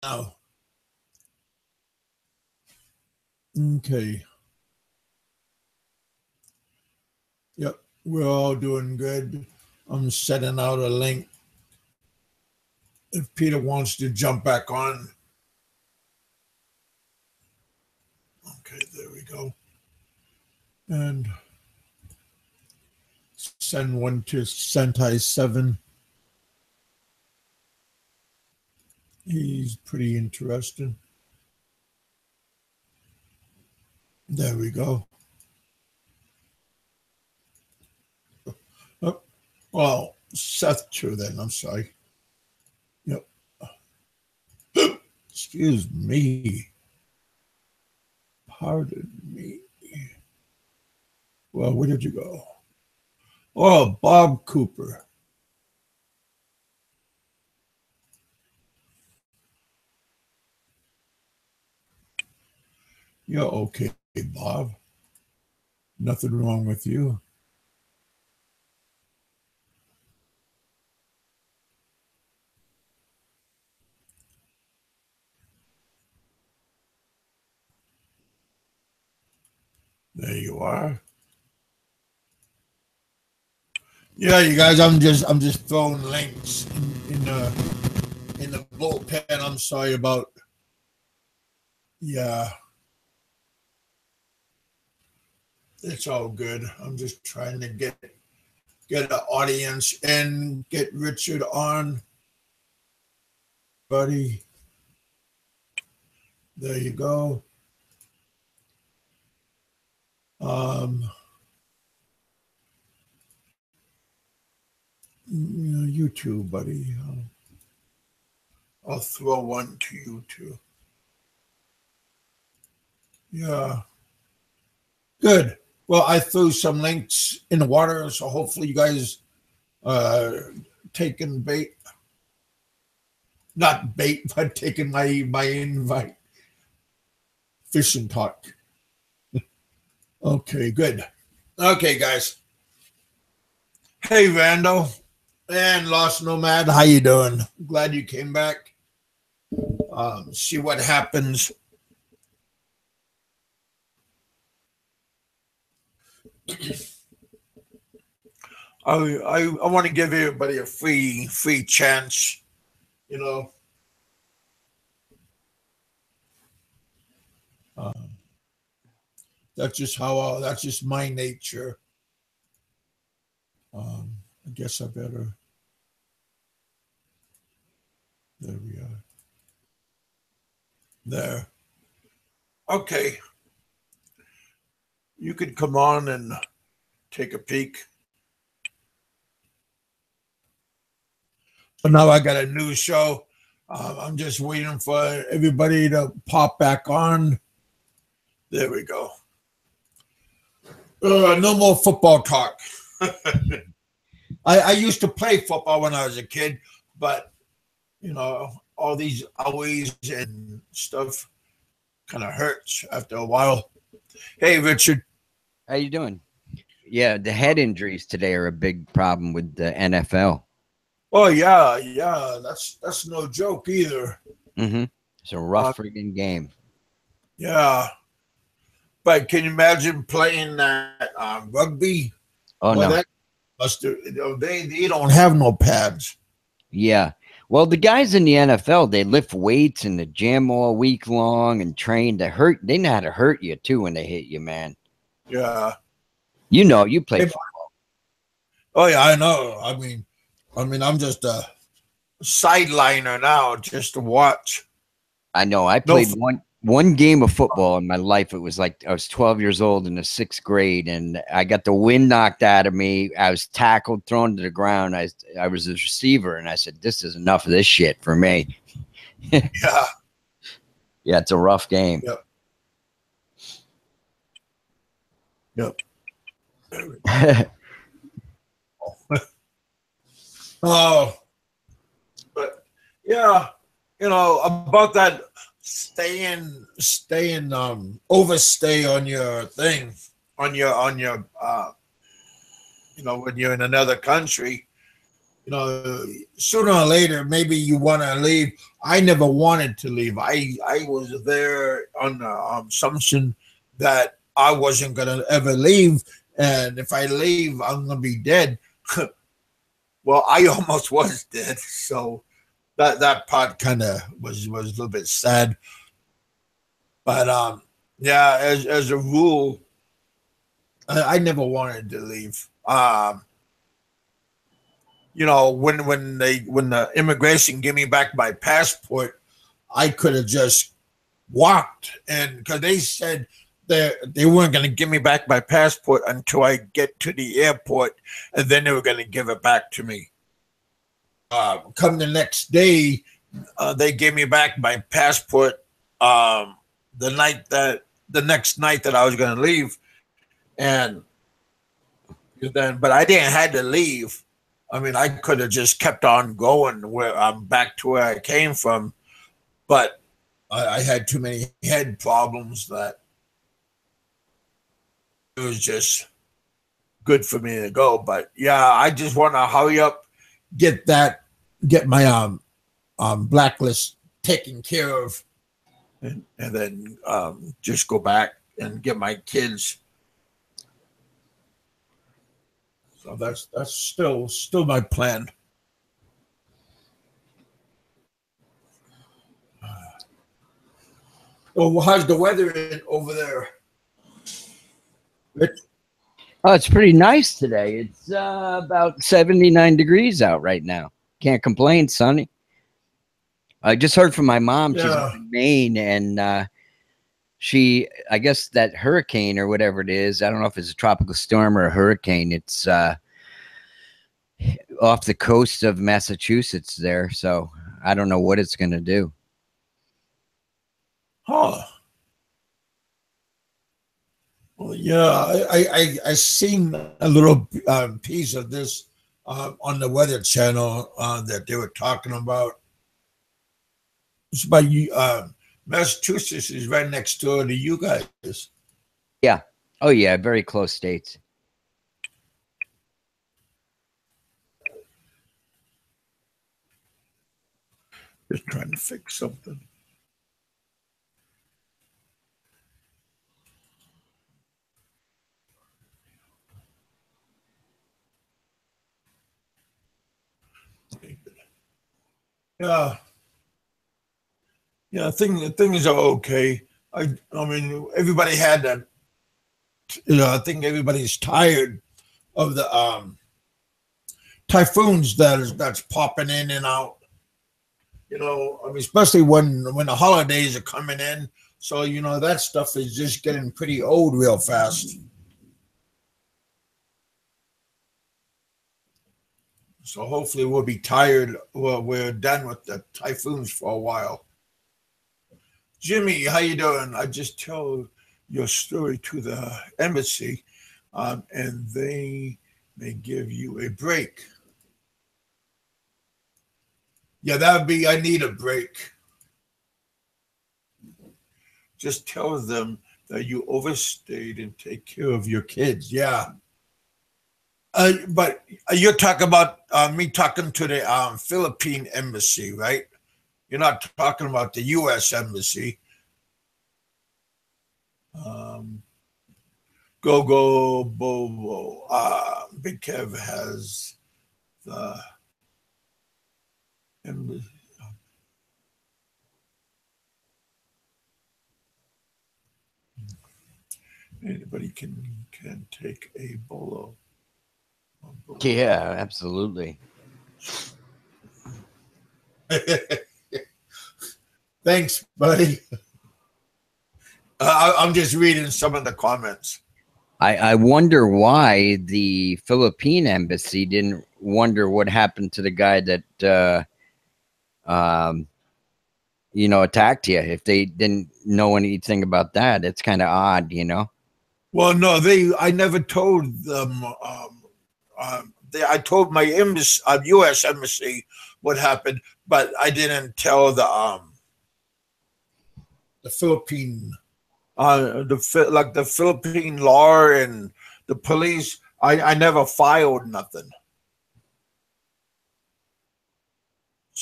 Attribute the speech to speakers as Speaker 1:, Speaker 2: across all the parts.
Speaker 1: now. Okay. Yep, we're all doing good. I'm setting out a link. If Peter wants to jump back on. Okay, there we go. And send one to Sentai 7. He's pretty interesting. There we go. Oh, well, Seth too then, I'm sorry. Yep. Excuse me. Pardon me. Well, where did you go? Oh, Bob Cooper. You're okay, Bob. Nothing wrong with you. There you are. Yeah, you guys, I'm just throwing links in the bullpen. I'm sorry about. Yeah. It's all good. I'm just trying to get an audience and get Richard on. Buddy. There you go. You too, buddy. I'll throw one to you too. Yeah. Good. Well, I threw some links in the water, so hopefully you guys taking bait. Not bait, but taking my invite. Fishing talk. Okay, good. Okay, guys. Hey, Randall and Lost Nomad, how you doing? Glad you came back. See what happens. I want to give everybody a free chance, you know. That's just my nature. I guess I better. There we are. There. Okay. You could come on and take a peek. So now I got a new show. I'm just waiting for everybody to pop back on. There we go. No more football talk. I used to play football when I was a kid, but you know, all these hours and stuff kind of hurts after a while. Hey, Richard.
Speaker 2: How you doing? Yeah, the head injuries today are a big problem with the NFL.
Speaker 1: Oh yeah, that's no joke either.
Speaker 2: Mm-hmm. It's a rough freaking game.
Speaker 1: Yeah, but can you imagine playing that rugby?
Speaker 2: Oh
Speaker 1: well,
Speaker 2: no,
Speaker 1: that must they don't have no pads.
Speaker 2: Yeah. Well, the guys in the NFL, they lift weights in the gym all week long and train to hurt. They know how to hurt you too when they hit you, man.
Speaker 1: Yeah.
Speaker 2: You know, you play football.
Speaker 1: Oh yeah, I know. I mean, I'm just a sideliner now, just to watch.
Speaker 2: I know. I played one game of football in my life. It was like I was 12 years old in the 6th grade, and I got the wind knocked out of me. I was tackled, thrown to the ground. I was a receiver, and I said, "This is enough of this shit for me."
Speaker 1: Yeah.
Speaker 2: Yeah, it's a rough game.
Speaker 1: Yep. Oh, but yeah, you know about that staying overstay on your thing on your you know, when you're in another country. You know, sooner or later, maybe you want to leave. I never wanted to leave. I was there on the assumption that I wasn't going to ever leave. And if I leave, I'm going to be dead. Well, I almost was dead. So that part kind of was a little bit sad. But yeah, as a rule, I never wanted to leave. You know, when the immigration gave me back my passport, I could have just walked, and because they said they weren't going to give me back my passport until I get to the airport, and then they were going to give it back to me. Come the next day, they gave me back my passport. The next night that I was going to leave, and then but I didn't have to leave. I mean, I could have just kept on going where I'm back to where I came from, but I had too many head problems that it was just good for me to go. But yeah, I just want to hurry up, get my blacklist taken care of, and then just go back and get my kids. So that's still my plan. Well, how's the weather over there, Rich?
Speaker 2: Oh, it's pretty nice today. It's about 79 degrees out right now. Can't complain, sunny. I just heard from my mom. She's in Maine, and I guess that hurricane or whatever it is, I don't know if it's a tropical storm or a hurricane. It's off the coast of Massachusetts there. So I don't know what it's going to do.
Speaker 1: Huh. Well, yeah, I seen a little piece of this on the Weather Channel that they were talking about. It's about you. Massachusetts is right next door to you guys.
Speaker 2: Yeah. Oh, yeah. Very close states.
Speaker 1: Just trying to fix something. Yeah. Yeah, things are okay. I mean, everybody had that. You know, I think everybody's tired of the typhoons that's popping in and out. You know, I mean, especially when the holidays are coming in. So you know that stuff is just getting pretty old real fast. So hopefully we'll be tired. Well, we're done with the typhoons for a while. Jimmy, how you doing? I just told your story to the embassy, and they may give you a break. Yeah, that would be. I need a break. Just tell them that you overstayed and take care of your kids. Yeah. But you're talking about me talking to the Philippine embassy, right? You're not talking about the U.S. embassy. Go Bobo. Big Kev has the embassy. Anybody can take a bolo.
Speaker 2: Yeah, absolutely.
Speaker 1: Thanks, buddy. I'm just reading some of the comments.
Speaker 2: I wonder why the Philippine embassy didn't wonder what happened to the guy that you know, attacked you. If they didn't know anything about that, it's kind of odd, you know.
Speaker 1: Well, no, I never told them. I told my embassy, U.S. embassy what happened, but I didn't tell the Philippine, the Philippine law and the police. I never filed nothing.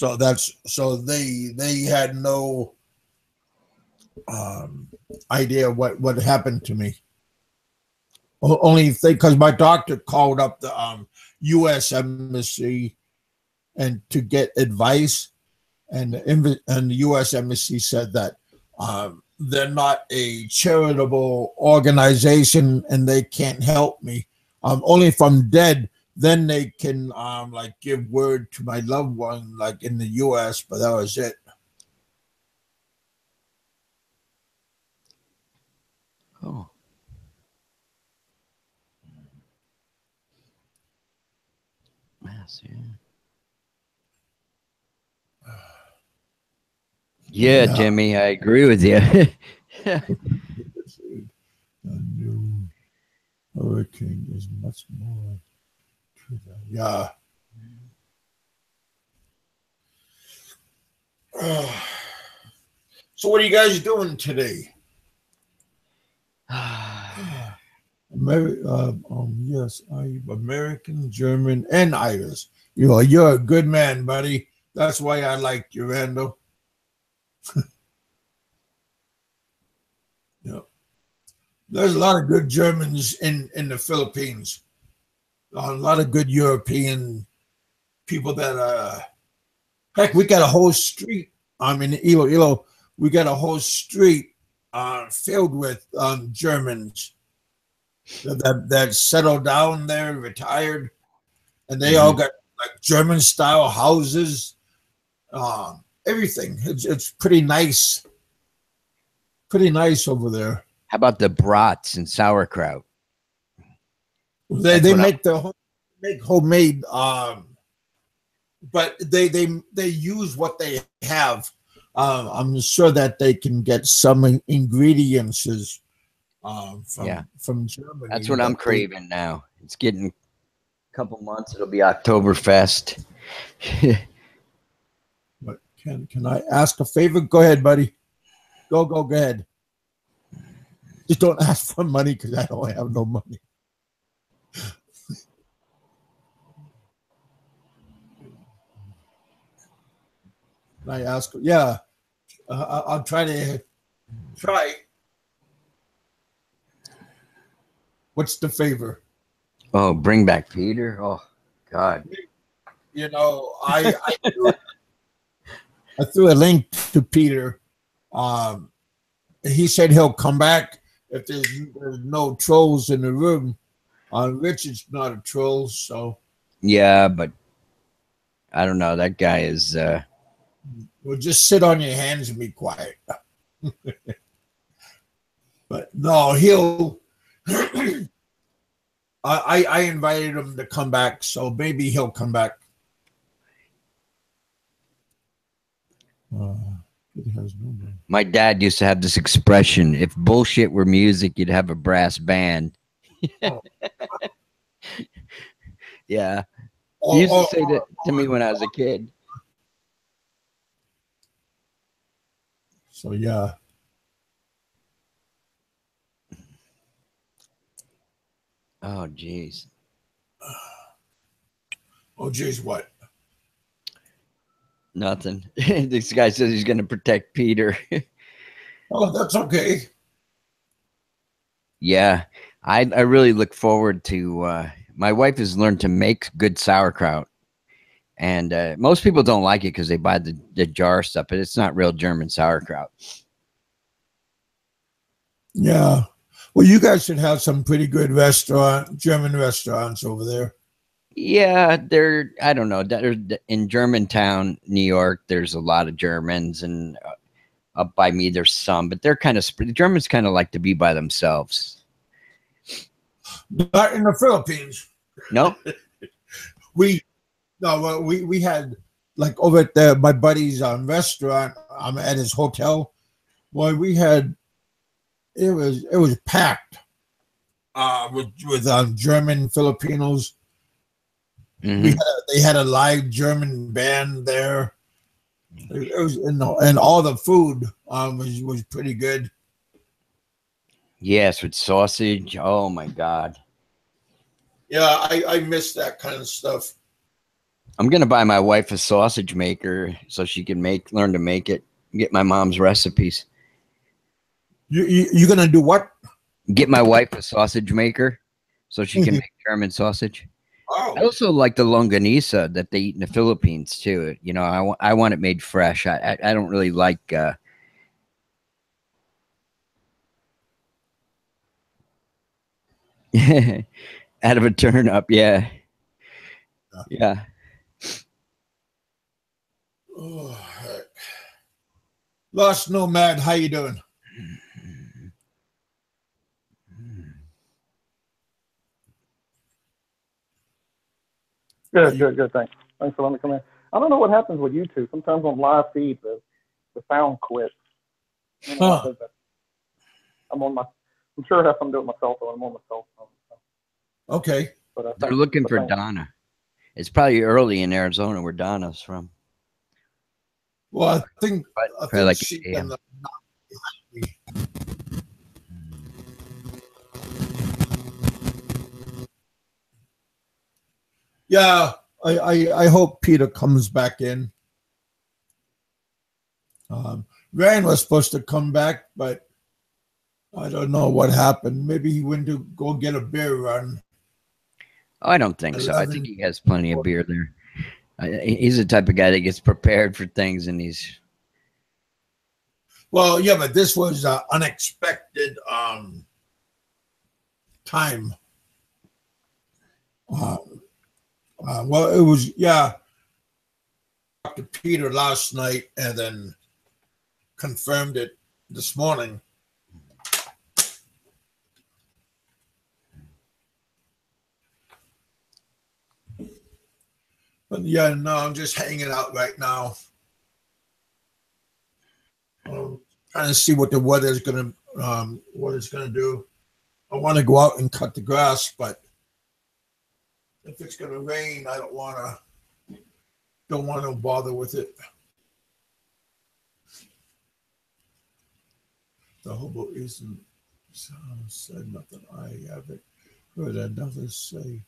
Speaker 1: So they had no idea what happened to me. Only thing, because my doctor called up the U.S. embassy and to get advice, and the U.S. embassy said that they're not a charitable organization and they can't help me. Only if I'm dead, then they can like give word to my loved one, like in the U.S. But that was it.
Speaker 2: Oh. Yes, yeah, Jimmy, I agree with you.
Speaker 1: A new hurricane is much more true. Yeah. So what are you guys doing today? Yes, I'm American, German, and Irish. You're a good man, buddy. That's why I like you, Randall. Yeah. There's a lot of good Germans in the Philippines. A lot of good European people that heck, we got a whole street. I mean, Iloilo, we got a whole street filled with Germans that settled down there, retired, and they all got like German style houses, everything. It's pretty nice over there.
Speaker 2: How about the brats and sauerkraut?
Speaker 1: They make homemade, but they use what they have. I'm sure that they can get some ingredients from Germany.
Speaker 2: That's what I'm craving now. It's getting a couple months. It'll be Oktoberfest.
Speaker 1: But can I ask a favor? Go ahead, buddy. Go ahead. Just don't ask for money because I don't have no money. Can I ask? Yeah, I'll try to try. What's the favor?
Speaker 2: Oh, bring back Peter. Oh, God.
Speaker 1: I threw a link to Peter. He said he'll come back if there's no trolls in the room. Richard's not a troll, so.
Speaker 2: Yeah, but I don't know. That guy is.
Speaker 1: Well, just sit on your hands and be quiet. But no, he'll. I invited him to come back, so maybe he'll come back. It has no name.
Speaker 2: My dad used to have this expression: if bullshit were music, you'd have a brass band. Oh. Yeah. He used to say that to me when I was a kid.
Speaker 1: So, yeah.
Speaker 2: Oh, geez.
Speaker 1: Oh, geez, what?
Speaker 2: Nothing. This guy says he's going to protect Peter.
Speaker 1: Oh, that's okay.
Speaker 2: Yeah. I really look forward to... my wife has learned to make good sauerkraut. And most people don't like it because they buy the jar stuff, but it's not real German sauerkraut.
Speaker 1: Yeah. Well, you guys should have some pretty good German restaurants over there.
Speaker 2: Yeah, I don't know. In Germantown, New York, there's a lot of Germans, and up by me, there's some, but they're kind of, the Germans kind of like to be by themselves.
Speaker 1: Not in the Philippines.
Speaker 2: No?
Speaker 1: We had, like, over at my buddy's restaurant, at his hotel. Boy, we had, it was packed with German Filipinos.
Speaker 2: Mm-hmm.
Speaker 1: They had a live German band there. It was, and all the food was pretty good.
Speaker 2: Yes, with sausage. Oh my God.
Speaker 1: Yeah, I miss that kind of stuff.
Speaker 2: I'm gonna buy my wife a sausage maker so she can learn to make it. Get my mom's recipes.
Speaker 1: You're gonna do what?
Speaker 2: Get my wife a sausage maker so she can make German sausage.
Speaker 1: Oh.
Speaker 2: I also like the longanisa that they eat in the Philippines too. You know, I want it made fresh. I don't really like. Out of a turnip, yeah. Yeah.
Speaker 1: Oh, heck. Lost Nomad, how you doing?
Speaker 3: Good. Thanks for letting me come in. I don't know what happens with YouTube. Sometimes on live feed, the sound quits. I don't know why it does that. I'm sure it has something to do with my cell phone. I'm on my cell phone. So.
Speaker 1: Okay.
Speaker 3: But
Speaker 2: they're looking for Donna. It's probably early in Arizona where Donna's from.
Speaker 1: Well, I think
Speaker 2: like
Speaker 1: she's in the Yeah, I hope Peter comes back in. Ryan was supposed to come back, but I don't know what happened. Maybe he went to go get a beer run.
Speaker 2: Oh, I don't think so. I think he has plenty of beer there. He's the type of guy that gets prepared for things, and he's.
Speaker 1: Well, yeah, but this was unexpected time. Well, it was, yeah. I talked to Peter last night and then confirmed it this morning. But yeah, no, I'm just hanging out right now. Trying to see what the weather is gonna what it's gonna do. I want to go out and cut the grass, but if it's gonna rain, I don't want to bother with it. The hobo isn't said nothing. I haven't heard another say.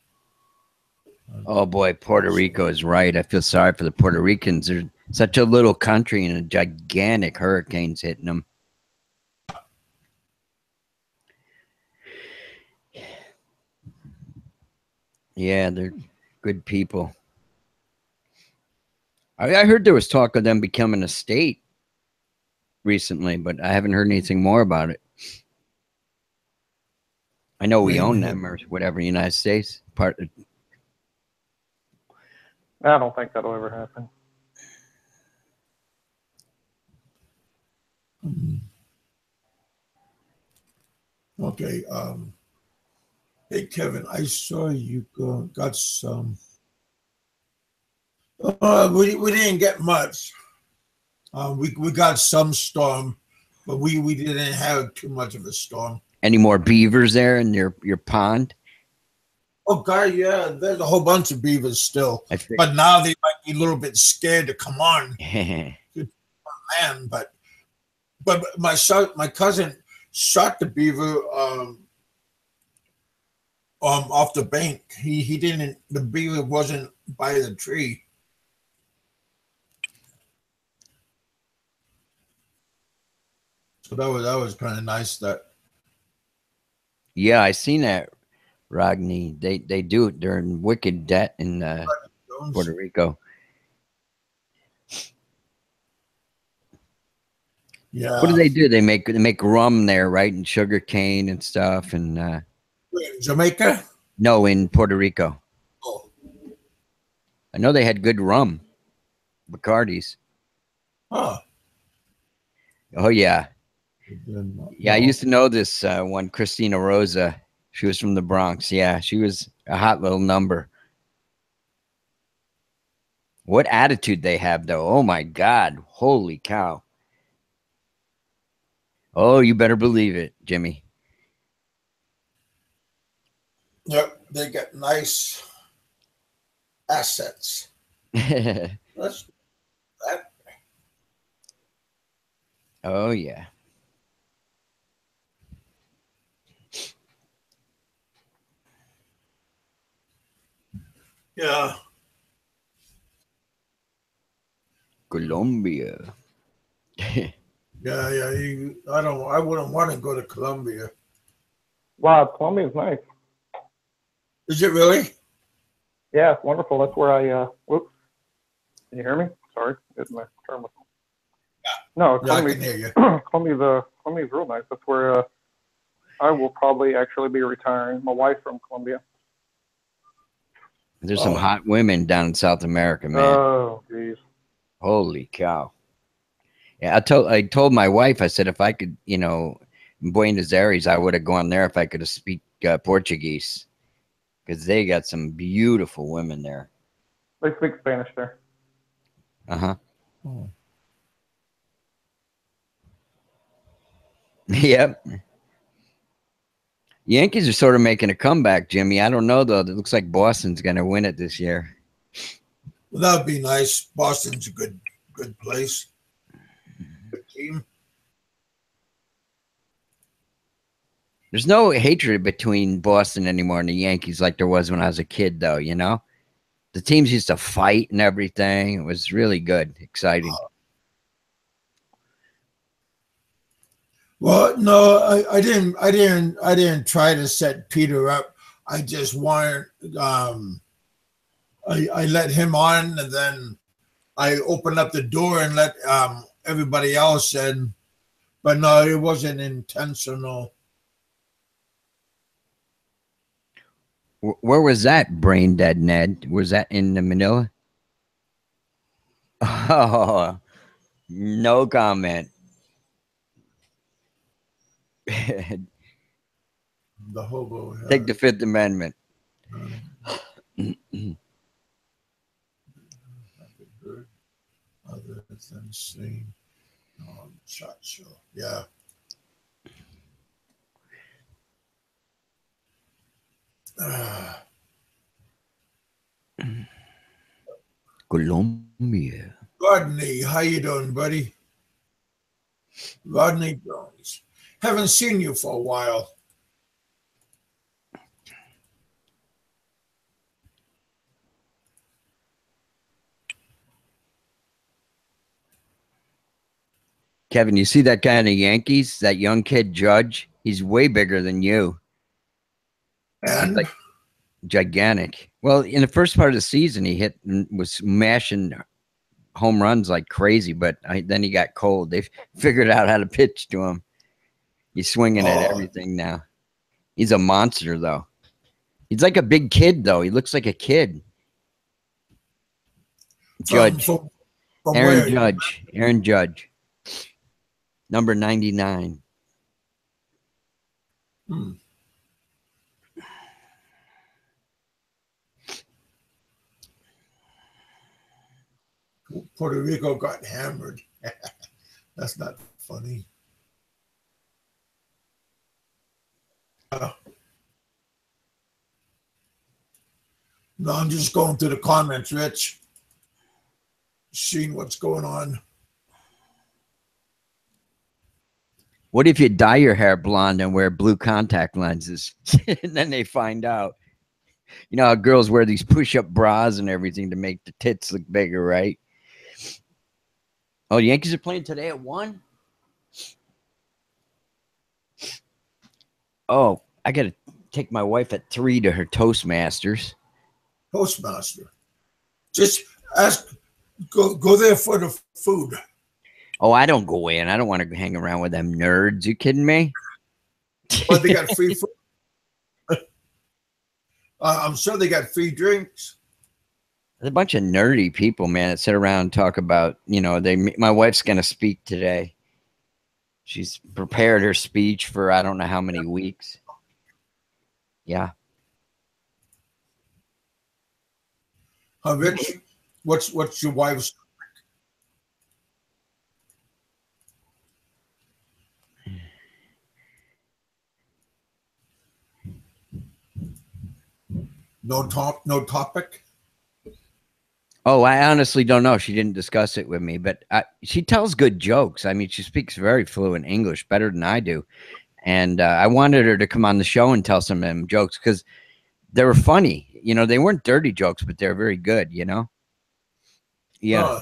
Speaker 2: Oh boy, Puerto Rico is right. I feel sorry for the Puerto Ricans. They're such a little country and a gigantic hurricane's hitting them. Yeah, they're good people. I heard there was talk of them becoming a state recently, but I haven't heard anything more about it. I know we own them or whatever, United States.
Speaker 3: I don't think that'll ever happen.
Speaker 1: Okay. Hey, Kevin, I saw you got some. We didn't get much. We got some storm, but we didn't have too much of a storm.
Speaker 2: Any more beavers there in your pond?
Speaker 1: Oh God, yeah, there's a whole bunch of beavers still, but now they might be a little bit scared to come on land. But my cousin shot the beaver off the bank. He didn't. The beaver wasn't by the tree. So that was kind of nice. That.
Speaker 2: Yeah, I seen that, Ragni. They do it during wicked debt in Puerto Rico.
Speaker 1: Yeah.
Speaker 2: What do? They make rum there, right? And sugar cane and stuff. And
Speaker 1: in Jamaica?
Speaker 2: No, in Puerto Rico.
Speaker 1: Oh.
Speaker 2: I know they had good rum, Bacardis.
Speaker 1: Huh.
Speaker 2: Oh yeah. Yeah, I used to know this one, Christina Rosa. She was from the Bronx. Yeah, she was a hot little number. What attitude they have, though. Oh, my God. Holy cow. Oh, you better believe it, Jimmy.
Speaker 1: Yep, they get nice assets. That's that.
Speaker 2: Oh, yeah.
Speaker 1: Yeah.
Speaker 2: Colombia.
Speaker 1: Yeah. I wouldn't want to go to Colombia.
Speaker 3: Wow, Colombia's nice.
Speaker 1: Is it really?
Speaker 3: Yeah, it's wonderful. That's where I. Whoops. Can you hear me? Sorry, getting my terminal. No, Colombia.
Speaker 1: Yeah, I can hear you.
Speaker 3: Colombia's real nice. That's where I will probably actually be retiring. My wife's from Colombia.
Speaker 2: There's some hot women down in South America, man.
Speaker 3: Oh, geez.
Speaker 2: Holy cow. Yeah, I told my wife, I said, if I could, you know, in Buenos Aires, I would have gone there if I could have speak Portuguese, because they got some beautiful women there.
Speaker 3: They speak Spanish there.
Speaker 2: Uh-huh. Oh. Yep. Yankees are sort of making a comeback, Jimmy. I don't know, though. It looks like Boston's going to win it this year.
Speaker 1: Well, that would be nice. Boston's a good place. Good team.
Speaker 2: There's no hatred between Boston anymore and the Yankees like there was when I was a kid, though, you know? The teams used to fight and everything. It was really good, exciting.
Speaker 1: Well, no, I didn't try to set Peter up. I just wanted I let him on, and then I opened up the door and let everybody else in. But no, it wasn't intentional.
Speaker 2: Where was that, Brain Dead Ned? Was that in Manila? Oh, no comment.
Speaker 1: The hobo.
Speaker 2: Take the Fifth Amendment.
Speaker 1: Other than seeing shot show. Yeah.
Speaker 2: Colombia.
Speaker 1: Rodney, how you doing, buddy? Rodney Jones. Haven't seen you for a while.
Speaker 2: Kevin, you see that guy in the Yankees, that young kid Judge? He's way bigger than you.
Speaker 1: And
Speaker 2: he's like gigantic. Well, in the first part of the season, he was smashing home runs like crazy, but then he got cold. They figured out how to pitch to him. He's swinging at everything now. He's a monster, though. He's like a big kid, though. He looks like a kid. Judge. From Aaron Judge. Aaron Judge. Number 99.
Speaker 1: Puerto Rico got hammered. That's not funny. No, I'm just going through the comments, Rich. Seeing what's going on.
Speaker 2: What if you dye your hair blonde and wear blue contact lenses? And then they find out. You know how girls wear these push-up bras and everything to make the tits look bigger, right? Oh, the Yankees are playing today at 1? Oh, I got to take my wife at 3 to her Toastmasters.
Speaker 1: Toastmaster. Just ask, go there for the food.
Speaker 2: Oh, I don't go in. I don't want to hang around with them nerds. You kidding me?
Speaker 1: But they got free food. I'm sure they got free drinks.
Speaker 2: There's a bunch of nerdy people, man, that sit around and talk about, you know, my wife's going to speak today. She's prepared her speech for I don't know how many weeks. Yeah.
Speaker 1: Rich, what's your wife's? No topic.
Speaker 2: Oh, I honestly don't know. She didn't discuss it with me, but she tells good jokes. I mean, she speaks very fluent English, better than I do. And I wanted her to come on the show and tell some of them jokes because they were funny. You know, they weren't dirty jokes, but they're very good, you know? Yeah.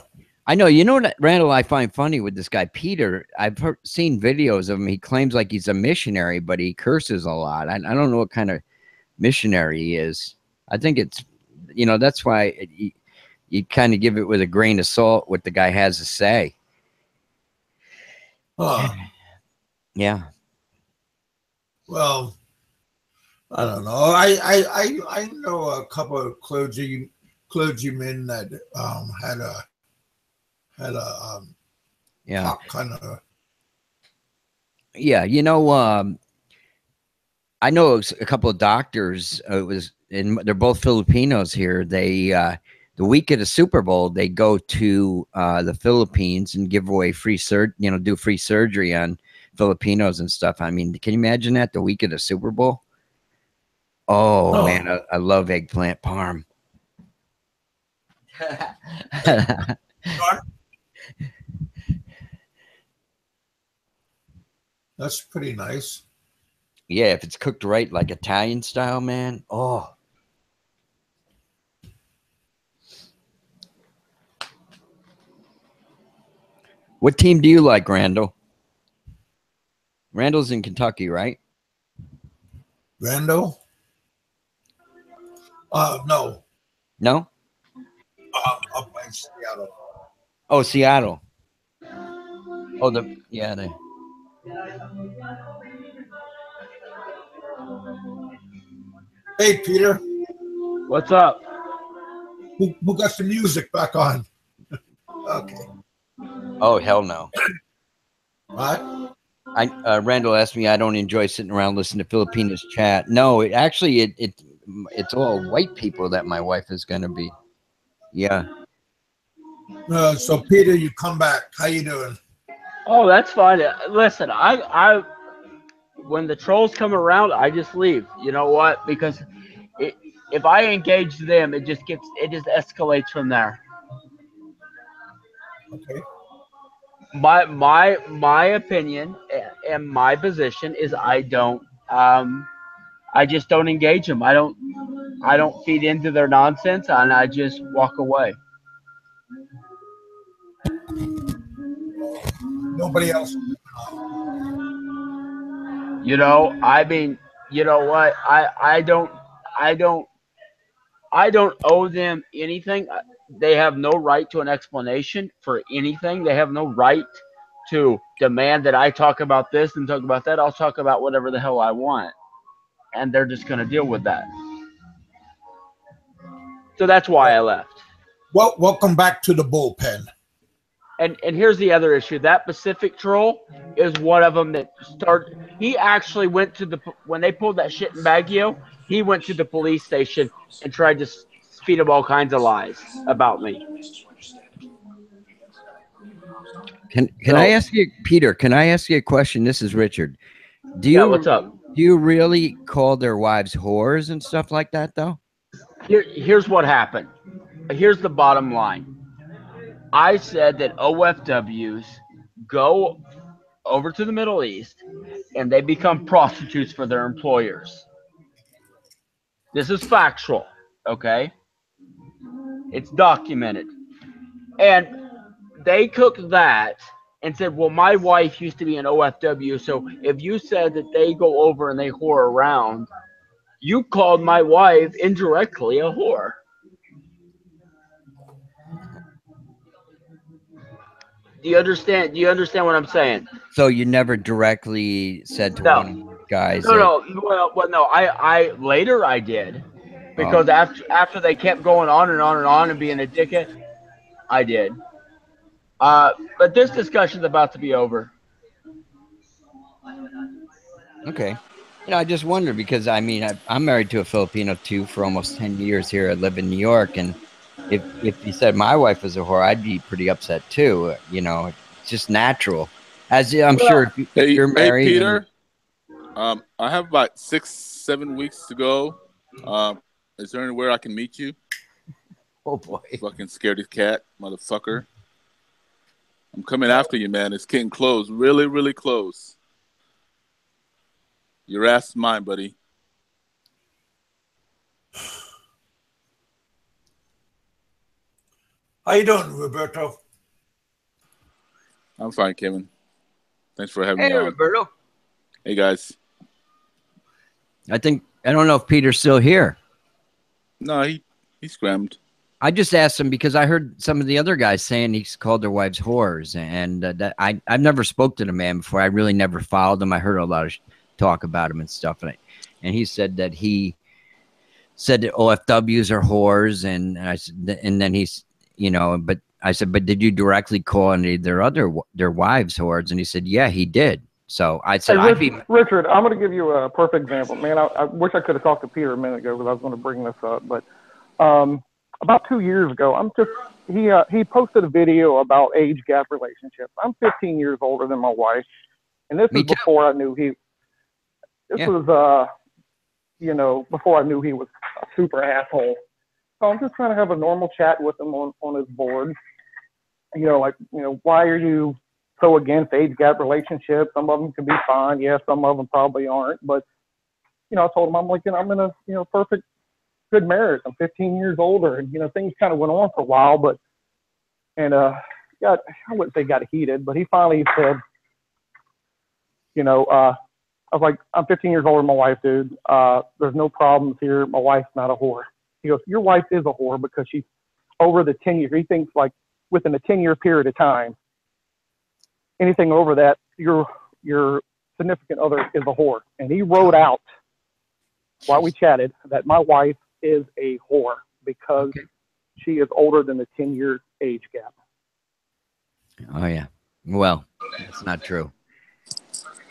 Speaker 2: I know. You know what, Randall, I find funny with this guy, Peter. I've seen videos of him. He claims like he's a missionary, but he curses a lot. I don't know what kind of missionary he is. I think it's, you know, that's why you kind of give it with a grain of salt what the guy has to say. Yeah.
Speaker 1: Well, I don't know. I know a couple of clergymen that had a
Speaker 2: yeah,
Speaker 1: kind of.
Speaker 2: Yeah, you know, I know a couple of doctors. They're both Filipinos here. They the week of the Super Bowl, they go to the Philippines and give away free do free surgery on Filipinos and stuff. I mean, can you imagine that the week of the Super Bowl? Oh man, I love eggplant parm.
Speaker 1: That's pretty nice.
Speaker 2: Yeah, if it's cooked right, like Italian style, man. Oh. What team do you like, Randall? Randall's in Kentucky, right?
Speaker 1: Randall? No.
Speaker 2: No?
Speaker 1: Up by Seattle.
Speaker 2: Oh, Seattle. Oh, they.
Speaker 1: Hey, Peter.
Speaker 3: What's up?
Speaker 1: Who got the music back on? Okay.
Speaker 2: Oh, hell no.
Speaker 1: What?
Speaker 2: Randall asked me, I don't enjoy sitting around listening to Filipinos chat. No, it's all white people that my wife is going to be. Yeah.
Speaker 1: So Peter, you come back. How you doing?
Speaker 3: Oh, that's fine. Listen, I when the trolls come around, I just leave. You know what? Because if I engage them, it just escalates from there.
Speaker 1: Okay.
Speaker 3: My opinion and my position is I just don't engage them. I don't feed into their nonsense, and I just walk away.
Speaker 1: Nobody else.
Speaker 3: You know, I mean, you know what? I don't I don't owe them anything. They have no right to an explanation for anything. They have no right to demand that I talk about this and talk about that. I'll talk about whatever the hell I want, and they're just going to deal with that. So that's why I left.
Speaker 1: Well, welcome back to the bullpen.
Speaker 3: And here's the other issue. That Pacific troll is one of them that started. He actually went to when they pulled that shit in Baguio. He went to the police station and tried to feed them all kinds of lies about me.
Speaker 2: Can I ask you, Peter? Can I ask you a question? This is Richard.
Speaker 3: What's up?
Speaker 2: Do you really call their wives whores and stuff like that, though?
Speaker 3: Here's what happened. Here's the bottom line. I said that OFWs go over to the Middle East and they become prostitutes for their employers. This is factual, okay? It's documented. And they took that and said, well, my wife used to be an OFW, so if you said that they go over and they whore around, you called my wife indirectly a whore. Do you understand? Do you understand what I'm saying?
Speaker 2: So you never directly said to one of the guys.
Speaker 3: No. Well, no. I later I did, because after they kept going on and on and on and being a dickhead, I did. But this discussion's about to be over.
Speaker 2: Okay. You know, I just wonder because I mean, I'm married to a Filipino too for almost 10 years here. I live in New York, and if you said my wife was a whore, I'd be pretty upset too. You know, it's just natural. As I'm sure if you're married.
Speaker 4: Hey, Peter. I have about 6-7 weeks to go. Is there anywhere I can meet you?
Speaker 2: Oh boy!
Speaker 4: Fucking scaredy cat, motherfucker! I'm coming after you, man. It's getting close, really, really close. Your ass is mine, buddy.
Speaker 1: How you doing, Roberto?
Speaker 4: I'm fine, Kevin. Thanks for having
Speaker 2: Hey,
Speaker 4: me on.
Speaker 2: Roberto.
Speaker 4: Hey, guys.
Speaker 2: I don't know if Peter's still here.
Speaker 4: No, he scrammed.
Speaker 2: I just asked him because I heard some of the other guys saying he's called their wives whores, and that I've never spoke to the man before. I really never followed him. I heard a lot of talk about him and stuff, and he said that he said that OFWs are whores, and I said, and then he's, but I said, but did you directly call any of their wives whores? And he said, yeah, he did. So I said,
Speaker 5: hey, Richard, I'm going to give you a perfect example, man. I wish I could have talked to Peter a minute ago because I was going to bring this up, but about 2 years ago, he posted a video about age gap relationships. I'm 15 years older than my wife, and this is before I knew he. This was before I knew he was a super asshole. So I'm just trying to have a normal chat with him on his board. Why are you so against age gap relationships? Some of them can be fine. Yeah, some of them probably aren't. But, I told him, I'm in a perfect, good marriage. I'm 15 years older. And, things kind of went on for a while. I wouldn't say got heated, but he finally said, I was like, I'm 15 years older than my wife, dude. There's no problems here. My wife's not a whore. He goes, your wife is a whore because she's over the 10 years. He thinks like within a 10-year period of time, anything over that, your significant other is a whore. And he wrote out while we chatted that my wife is a whore because she is older than the 10-year age gap.
Speaker 2: Oh, yeah. Well, that's not true.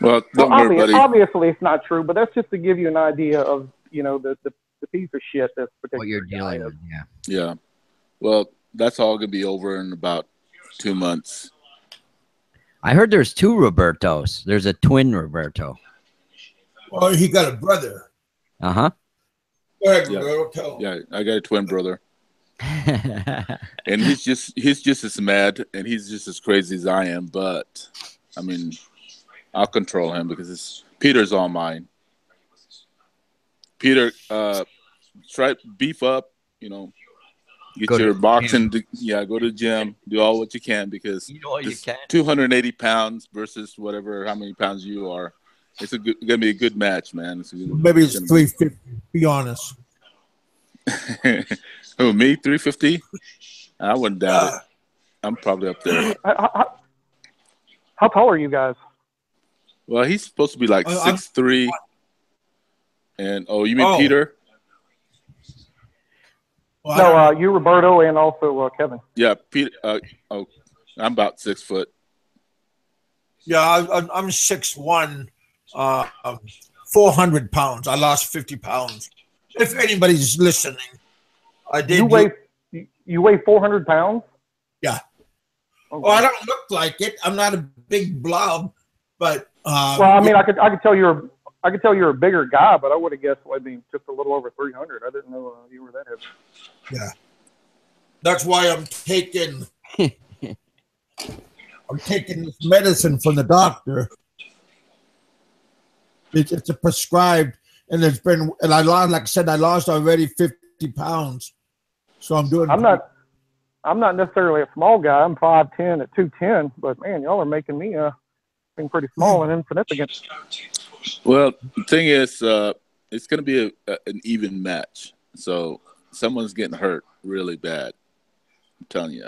Speaker 4: Well,
Speaker 5: obviously it's not true, but that's just to give you an idea of, the piece of shit that's particular.
Speaker 2: What you're dealing with, yeah.
Speaker 4: Yeah. Well, that's all going to be over in about 2 months.
Speaker 2: I heard there's two Robertos. There's a twin Roberto.
Speaker 1: Well, he got a brother.
Speaker 2: Uh-huh.
Speaker 1: Go ahead, Roberto.
Speaker 4: Yeah, I got a twin brother. And he's just as mad and he's just as crazy as I am, but I mean, I'll control him because Peter's all mine. Peter, try beef up, get your boxing. Go to the gym, do all what you can because
Speaker 2: you can.
Speaker 4: 280 pounds versus how many pounds you are. It's gonna be a good match, man.
Speaker 1: Maybe it's 350. Be honest.
Speaker 4: Who, me? 350? I wouldn't doubt it. I'm probably up there.
Speaker 5: How tall are you guys?
Speaker 4: Well, he's supposed to be like 6'3". And you mean Peter?
Speaker 5: Well, no, you, Roberto, and also Kevin.
Speaker 4: Yeah, Peter. I'm about 6 foot.
Speaker 1: Yeah, I'm 6'1", 400 pounds. I lost 50 pounds. If anybody's listening, I did.
Speaker 5: You weigh 400 pounds?
Speaker 1: Yeah.
Speaker 5: Okay.
Speaker 1: Well, I don't look like it. I'm not a big blob, but.
Speaker 5: Well, I mean, I could tell you're a bigger guy, but I would have guessed just a little over 300. I didn't know you were that heavy.
Speaker 1: Yeah. That's why I'm taking this medicine from the doctor. It's a prescribed, and I lost, like I said, I lost already 50 pounds. So I'm doing.
Speaker 5: I'm not necessarily a small guy. I'm 5'10" at 210, but man, y'all are making me being pretty small and insignificant.
Speaker 4: Well, the thing is, it's going to be an even match. So someone's getting hurt really bad. I'm telling you.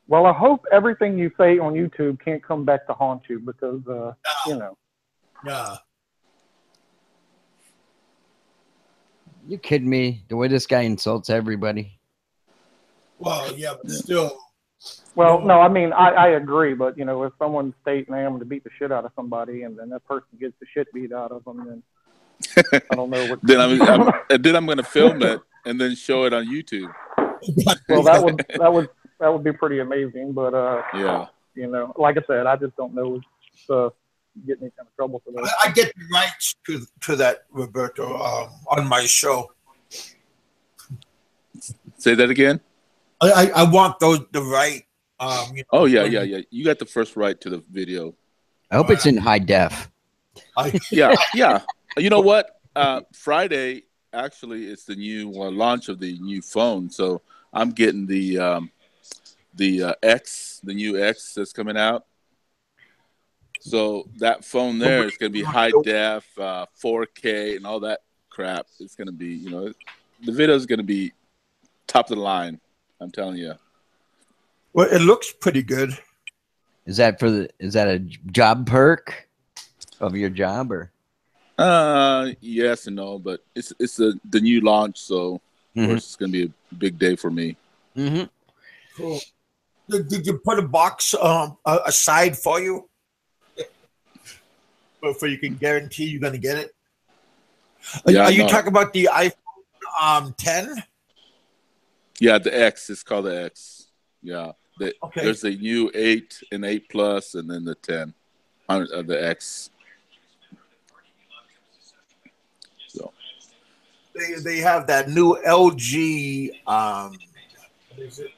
Speaker 5: Well, I hope everything you say on YouTube can't come back to haunt you because,
Speaker 1: Yeah.
Speaker 2: You kidding me? The way this guy insults everybody.
Speaker 1: Well, yeah, but still.
Speaker 5: Well, no, I mean, I agree, but, if someone's stating I'm going to beat the shit out of somebody and then that person gets the shit beat out of them, then I don't know what.
Speaker 4: then I'm going to film it and then show it on YouTube.
Speaker 5: Well, that would be pretty amazing, but
Speaker 4: yeah,
Speaker 5: like I said, I just don't know get any kind of trouble for that.
Speaker 1: I get the rights to that, Roberto, on my show.
Speaker 4: Say that again.
Speaker 1: I want the right.
Speaker 4: Yeah. You got the first right to the video.
Speaker 2: I hope it's in high def.
Speaker 4: Yeah. You know what? Friday actually it's the new launch of the new phone, so I'm getting the the X, the new X that's coming out. So that phone there is going to be high def, 4K, and all that crap. It's going to be, you know, the video is going to be top of the line. I'm telling you.
Speaker 1: Well, it looks pretty good.
Speaker 2: Is that a job perk of your job, or?
Speaker 4: Yes and no, but it's the new launch, so of course it's going to be a big day for me.
Speaker 2: Mm-hmm.
Speaker 1: Cool. Did you put a box aside for you? So you can guarantee you're going to get it?
Speaker 4: Yeah,
Speaker 1: are you talking about the iPhone 10?
Speaker 4: Yeah, the X. It's called the X. Yeah.
Speaker 1: Okay.
Speaker 4: There's a new 8 and 8 Plus, and then the 10 the X. So
Speaker 1: they have that new LG what is it?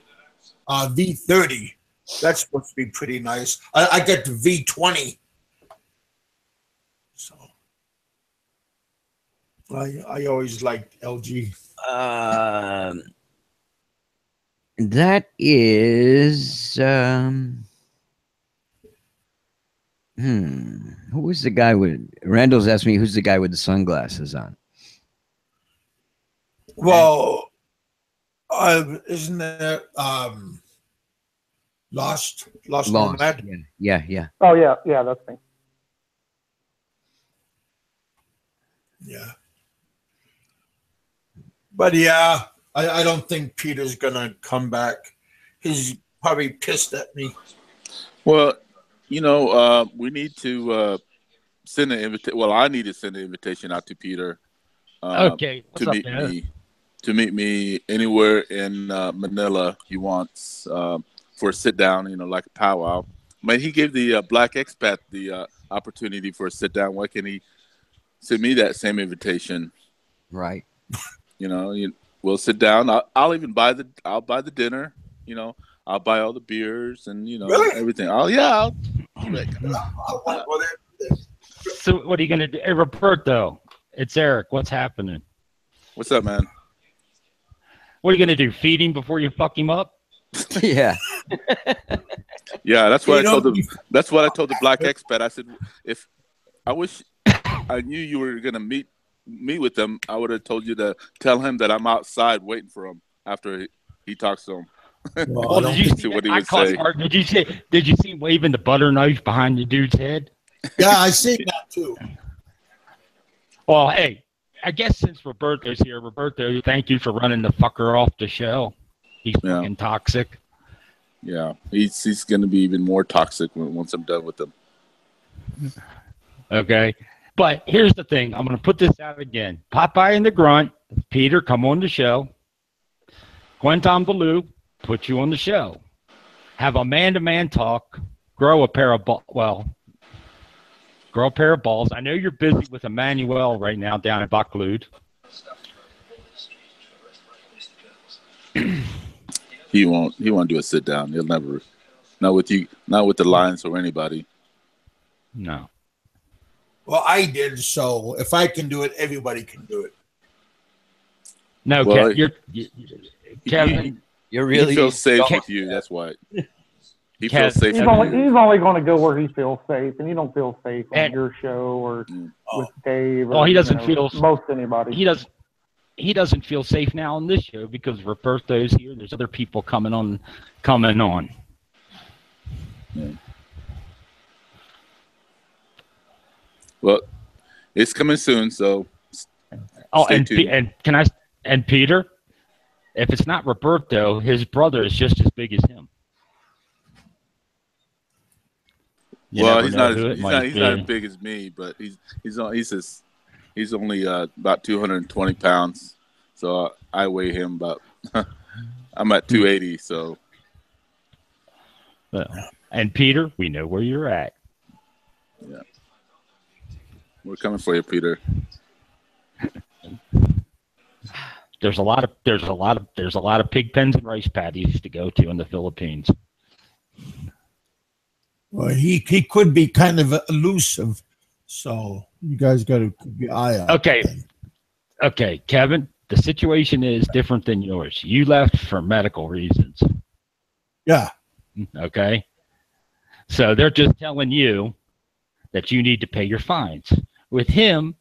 Speaker 1: V30. That's supposed to be pretty nice. I get the V20. So I always liked LG.
Speaker 2: That is who was the guy with Randall's asked me who's the guy with the sunglasses on?
Speaker 1: Well, isn't there Lost Nomad?
Speaker 2: Yeah.
Speaker 5: Oh yeah, that's me.
Speaker 1: Yeah. But yeah, I don't think Peter's gonna come back. He's probably pissed at me.
Speaker 4: Well, you know, we need to send an invitation. Well, I need to send an invitation out to Peter.
Speaker 6: Okay. What's
Speaker 4: to
Speaker 6: up,
Speaker 4: meet
Speaker 6: man?
Speaker 4: me. To meet me anywhere in Manila he wants for a sit down. You know, like a powwow. I mean, he gave the black expat the opportunity for a sit down. Why can't he send me that same invitation?
Speaker 2: Right.
Speaker 4: You know, we'll sit down. I'll even buy the dinner. You know, I'll buy all the beers and
Speaker 1: Really?
Speaker 4: everything.
Speaker 6: So what are you gonna do? Hey, Roberto, it's Eric. What's happening?
Speaker 4: What's up, man?
Speaker 6: What are you gonna do? Feed him before you fuck him up?
Speaker 2: Yeah.
Speaker 4: Yeah, that's what I told them. That's what I told the black expat. I said, if I wish I knew you were gonna meet with them, I would have told you to tell him that I'm outside waiting for him after he talks to him.
Speaker 1: Well,
Speaker 6: Did you see
Speaker 4: what he
Speaker 6: I
Speaker 4: would
Speaker 6: caught
Speaker 4: say.
Speaker 6: Mark. Did you see him waving the butter knife behind the dude's head?
Speaker 1: yeah, I see that too.
Speaker 6: Well, hey, I guess since Roberto's here, Roberto, thank you for running the fucker off the show. He's fucking toxic.
Speaker 4: Yeah, he's going to be even more toxic once I'm done with him.
Speaker 6: Okay, but here's the thing. I'm going to put this out again. Popeye and the Grunt, Peter, come on the show. Quentin Baloo, put you on the show. Have a man-to-man talk. Grow a pair of balls. I know you're busy with Emmanuel right now down in Bucklood.
Speaker 4: He won't do a sit down. He'll never. Not with you. Not with the Lions or anybody.
Speaker 6: No.
Speaker 1: Well, I did, so if I can do it, everybody can do it.
Speaker 6: No,
Speaker 4: Well,
Speaker 6: Kevin.
Speaker 2: You're really
Speaker 4: he feels safe with you. That's why. He
Speaker 6: Kev,
Speaker 4: feels safe.
Speaker 5: He's only going to go where he feels safe, and you don't feel safe on your show or with Dave. Or,
Speaker 6: he doesn't feel
Speaker 5: most anybody.
Speaker 6: He doesn't feel safe now on this show because Roberto's here. There's other people coming on.
Speaker 4: Yeah. Well, it's coming soon, so. Stay tuned.
Speaker 6: And Peter, if it's not Roberto, his brother is just as big as him.
Speaker 4: Well, he's not as big as me, but he's only about 220 pounds, so I weigh him about. I'm at 280, so.
Speaker 6: And Peter, we know where you're at.
Speaker 4: Yeah, we're coming for you, Peter.
Speaker 6: There's a lot of pig pens and rice paddies to go to in the Philippines.
Speaker 1: Well, he could be kind of elusive, so you guys got to keep your eye out.
Speaker 6: Okay, Kevin. The situation is different than yours. You left for medical reasons.
Speaker 1: Yeah.
Speaker 6: Okay. So they're just telling you that you need to pay your fines. With him,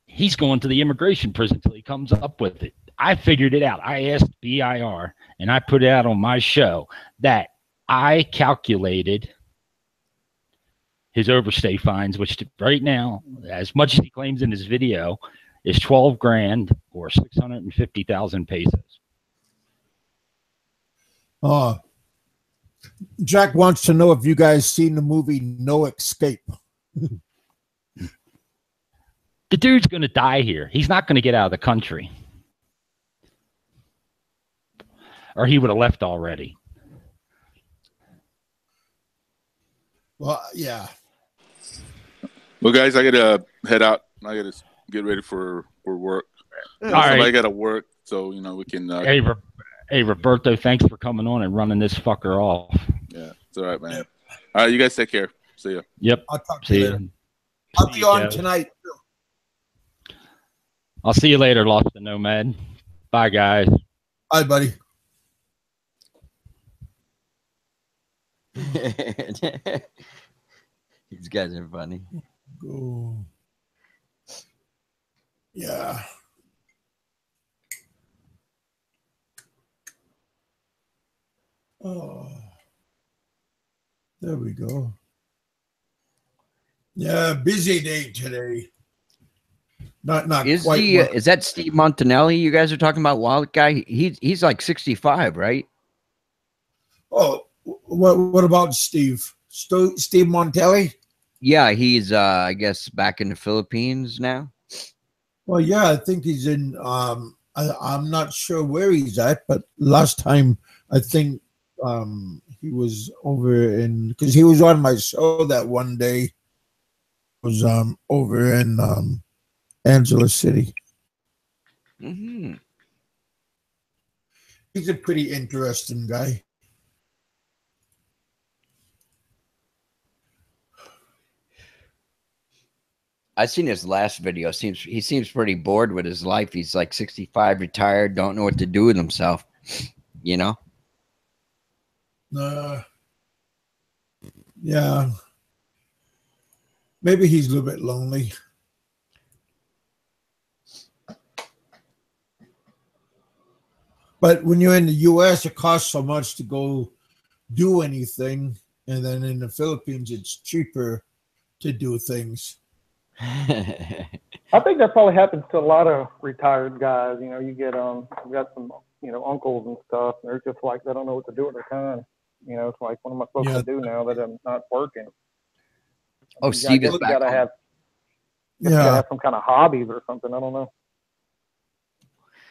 Speaker 6: he's going to the immigration prison until he comes up with it. I figured it out. I asked BIR, and I put it out on my show that I calculated his overstay fines, which right now, as much as he claims in his video, is 12 grand or 650,000 pesos.
Speaker 1: Jack wants to know if you guys seen the movie No Escape.
Speaker 6: The dude's going to die here. He's not going to get out of the country. Or he would have left already.
Speaker 1: Well, yeah.
Speaker 4: Well, guys, I gotta head out. I gotta get ready for work.
Speaker 6: All
Speaker 4: Somebody
Speaker 6: right.
Speaker 4: gotta work, so we can.
Speaker 6: Hey, Roberto, thanks for coming on and running this fucker off.
Speaker 4: Yeah, it's all right, man. Yep. All right, you guys take care. See ya.
Speaker 6: Yep.
Speaker 1: I'll talk to you later. I'll be on tonight.
Speaker 6: I'll see you later, Lost the Nomad. Bye, guys.
Speaker 1: Bye, buddy.
Speaker 2: These guys are funny.
Speaker 1: Go. Yeah. Oh, there we go. Yeah, busy day today. Not
Speaker 2: is
Speaker 1: quite.
Speaker 2: Is that Steve Montanelli you guys are talking about? Wallet guy? He's like 65, right?
Speaker 1: Oh, what about Steve? Steve Montelli?
Speaker 2: Yeah, he's I guess back in the Philippines now.
Speaker 1: Well, yeah, I think he's in. I'm not sure where he's at, but last time I think he was over in, because he was on my show that one day. Was over in Angeles City.
Speaker 2: Mm-hmm.
Speaker 1: He's a pretty interesting guy.
Speaker 2: I seen his last video. He seems pretty bored with his life. He's like 65, retired, don't know what to do with himself. You know?
Speaker 1: Yeah. Maybe he's a little bit lonely. But when you're in the U.S., it costs so much to go do anything. And then in the Philippines, it's cheaper to do things.
Speaker 5: I think that probably happens to a lot of retired guys. You know, you get you got some, uncles and stuff, and they're just like, they don't know what to do with their time. You know, it's like, what am I supposed to do now that I'm not working?
Speaker 2: Oh, Steve is back home.
Speaker 5: You gotta have some kind of hobbies or something. I don't know.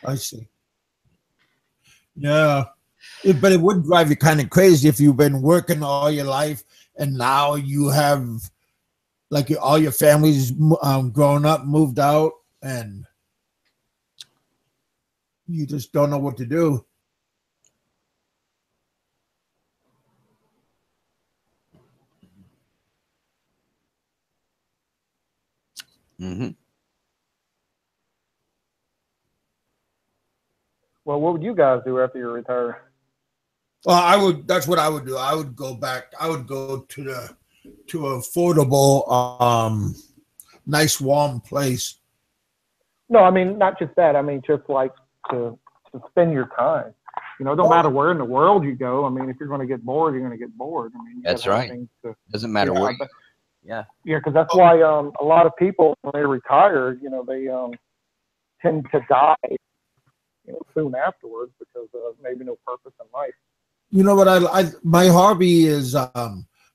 Speaker 1: I see. Yeah. But it would drive you kind of crazy if you've been working all your life and now you have, like, all your family's grown up, moved out, and you just don't know what to do.
Speaker 2: Mm-hmm.
Speaker 5: Well, what would you guys do after you retire?
Speaker 1: Well, that's what I would do. I would go back. I would go to affordable, nice, warm place.
Speaker 5: No, I mean, not just that. I mean, just like to spend your time. You know, it don't matter where in the world you go. I mean, if you're going to get bored, you're going to get bored. I mean,
Speaker 2: that's right. Doesn't matter where.
Speaker 5: Yeah, because that's why a lot of people, when they retire, they tend to die, soon afterwards because of maybe no purpose in life.
Speaker 1: You know what? My hobby is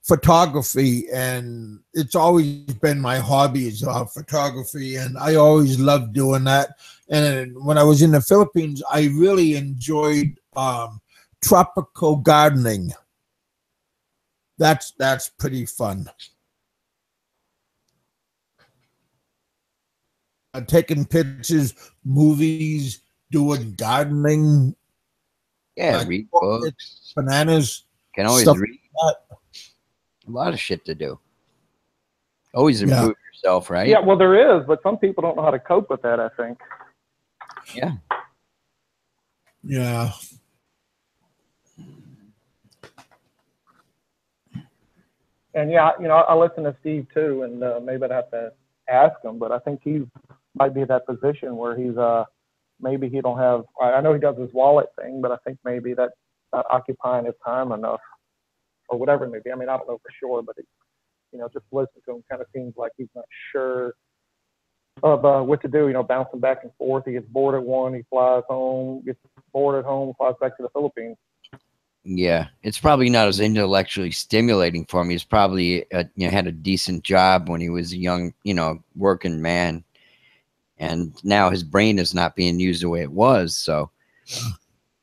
Speaker 1: photography, and it's always been my hobby is photography, and I always loved doing that. And when I was in the Philippines, I really enjoyed tropical gardening. That's pretty fun. Taking pictures, movies, doing gardening.
Speaker 2: Yeah, read books.
Speaker 1: Bananas.
Speaker 2: Can always read. Like a lot of shit to do. Always improve yourself, right?
Speaker 5: Yeah, well, there is, but some people don't know how to cope with that, I think.
Speaker 2: Yeah.
Speaker 1: Yeah.
Speaker 5: And yeah, I listen to Steve too, and maybe I'd have to ask him, but I think he might be in that position where he's maybe he don't have. I know he does his wallet thing, but I think maybe that's not occupying his time enough, or whatever it may be. I mean, I don't know for sure, but just listening to him kind of seems like he's not sure of what to do. Bouncing back and forth. He gets bored at one, he flies home, gets bored at home, flies back to the Philippines.
Speaker 2: Yeah, it's probably not as intellectually stimulating for him. He's probably had a decent job when he was a young, working man, and now his brain is not being used the way it was. So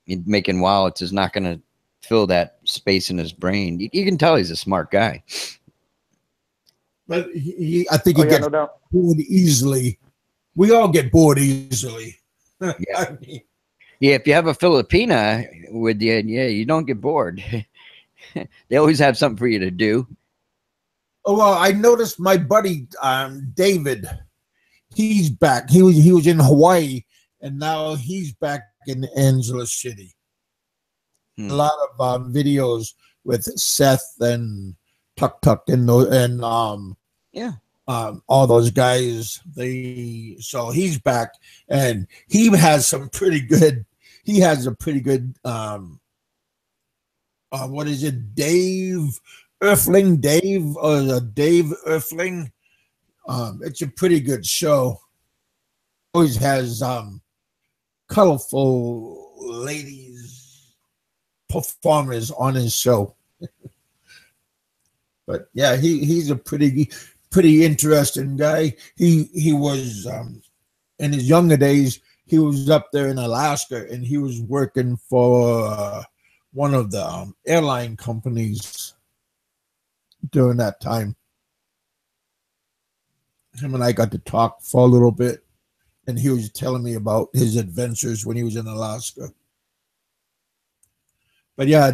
Speaker 2: making wallets is not going to fill that space in his brain. You can tell he's a smart guy.
Speaker 1: But I think he gets bored easily. We all get bored easily.
Speaker 2: Yeah. Yeah, if you have a Filipina with you, you don't get bored. They always have something for you to do.
Speaker 1: Oh, well, I noticed my buddy David. He's back. He was in Hawaii, and now he's back in Angeles City. A lot of videos with Seth and Tuk and all those guys. So he's back, and he has some pretty good. He has a pretty good. What is it, Dave Earthling? Dave Earthling. It's a pretty good show. Always has colorful ladies performers on his show. But yeah, he's a pretty interesting guy. He was in his younger days, he was up there in Alaska, and he was working for one of the airline companies during that time. Him and I got to talk for a little bit, and he was telling me about his adventures when he was in Alaska. But yeah,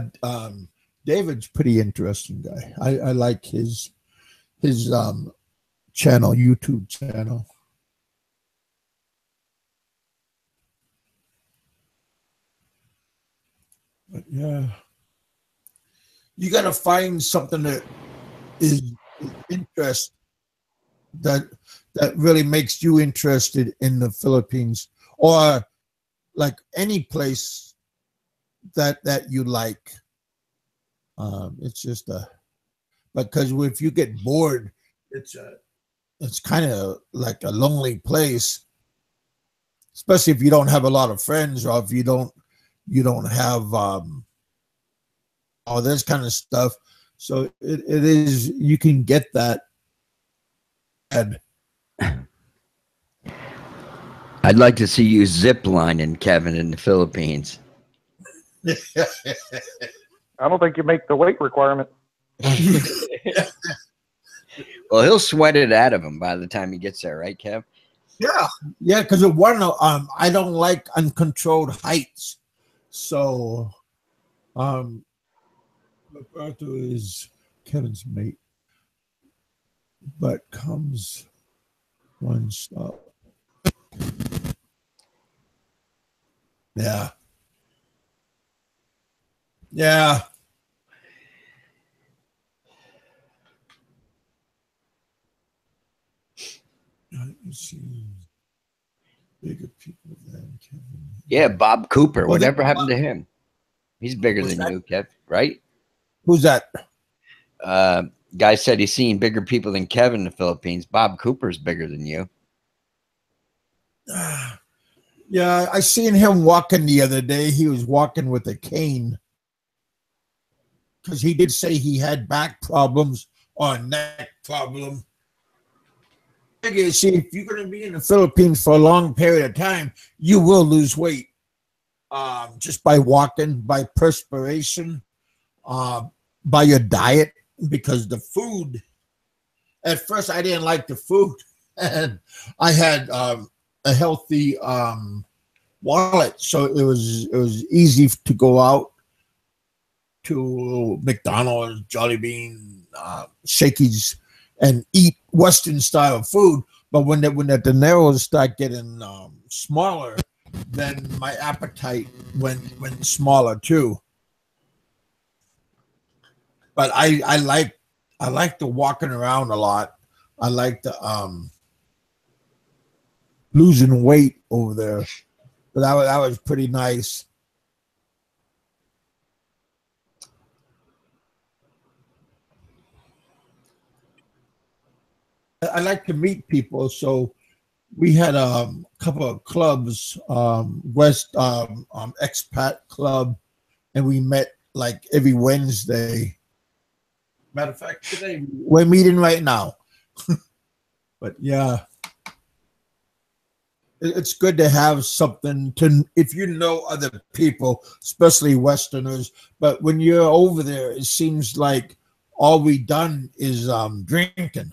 Speaker 1: David's a pretty interesting guy. I like his channel, YouTube channel. But yeah, you got to find something that is interest that really makes you interested in the Philippines, or like any place that you like. It's just because if you get bored, it's kind of like a lonely place, especially if you don't have a lot of friends, or if you don't have all this kind of stuff. So it is, you can get that.
Speaker 2: I'd like to see you zip lining, Kevin, in the Philippines.
Speaker 5: I don't think you make the weight requirement.
Speaker 2: Well, he'll sweat it out of him by the time he gets there, right, Kev?
Speaker 1: Yeah, because I don't like uncontrolled heights. So Roberto is Kevin's mate, but comes one stop. Yeah. Let me see. Bigger people than Kevin.
Speaker 2: Yeah, Bob Cooper. Whatever happened to him? He's bigger than you, Kev, right?
Speaker 1: Who's that?
Speaker 2: Guy said he's seen bigger people than Kevin in the Philippines. Bob Cooper's bigger than you.
Speaker 1: Yeah, I seen him walking the other day. He was walking with a cane, because he did say he had back problems or neck problem. See, if you're going to be in the Philippines for a long period of time, you will lose weight just by walking, by perspiration, by your diet, because the food. At first, I didn't like the food, and I had a healthy wallet, so it was easy to go out to McDonald's, Jolly Bean, Shakey's, and eat Western style food. But when the dineros start getting smaller, then my appetite went smaller too. But I like the walking around a lot. I like the losing weight over there. But that was pretty nice. I like to meet people, so we had a couple of clubs, West expat club, and we met like every Wednesday. Matter of fact, today we're meeting right now. But yeah, it's good to have something to, if you know other people, especially Westerners. But when you're over there, it seems like all we done is drinking.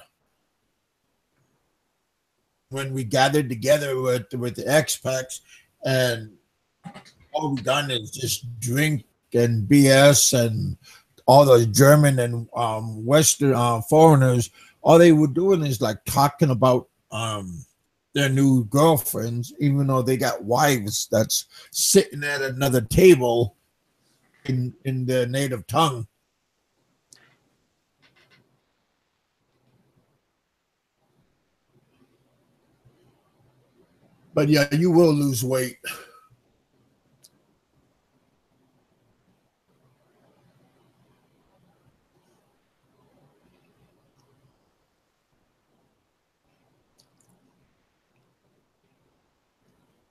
Speaker 1: When we gathered together with the expats, and all we done is just drink and BS, and all those German and Western foreigners, all they were doing is like talking about their new girlfriends, even though they got wives that's sitting at another table in their native tongue. But yeah, you will lose weight.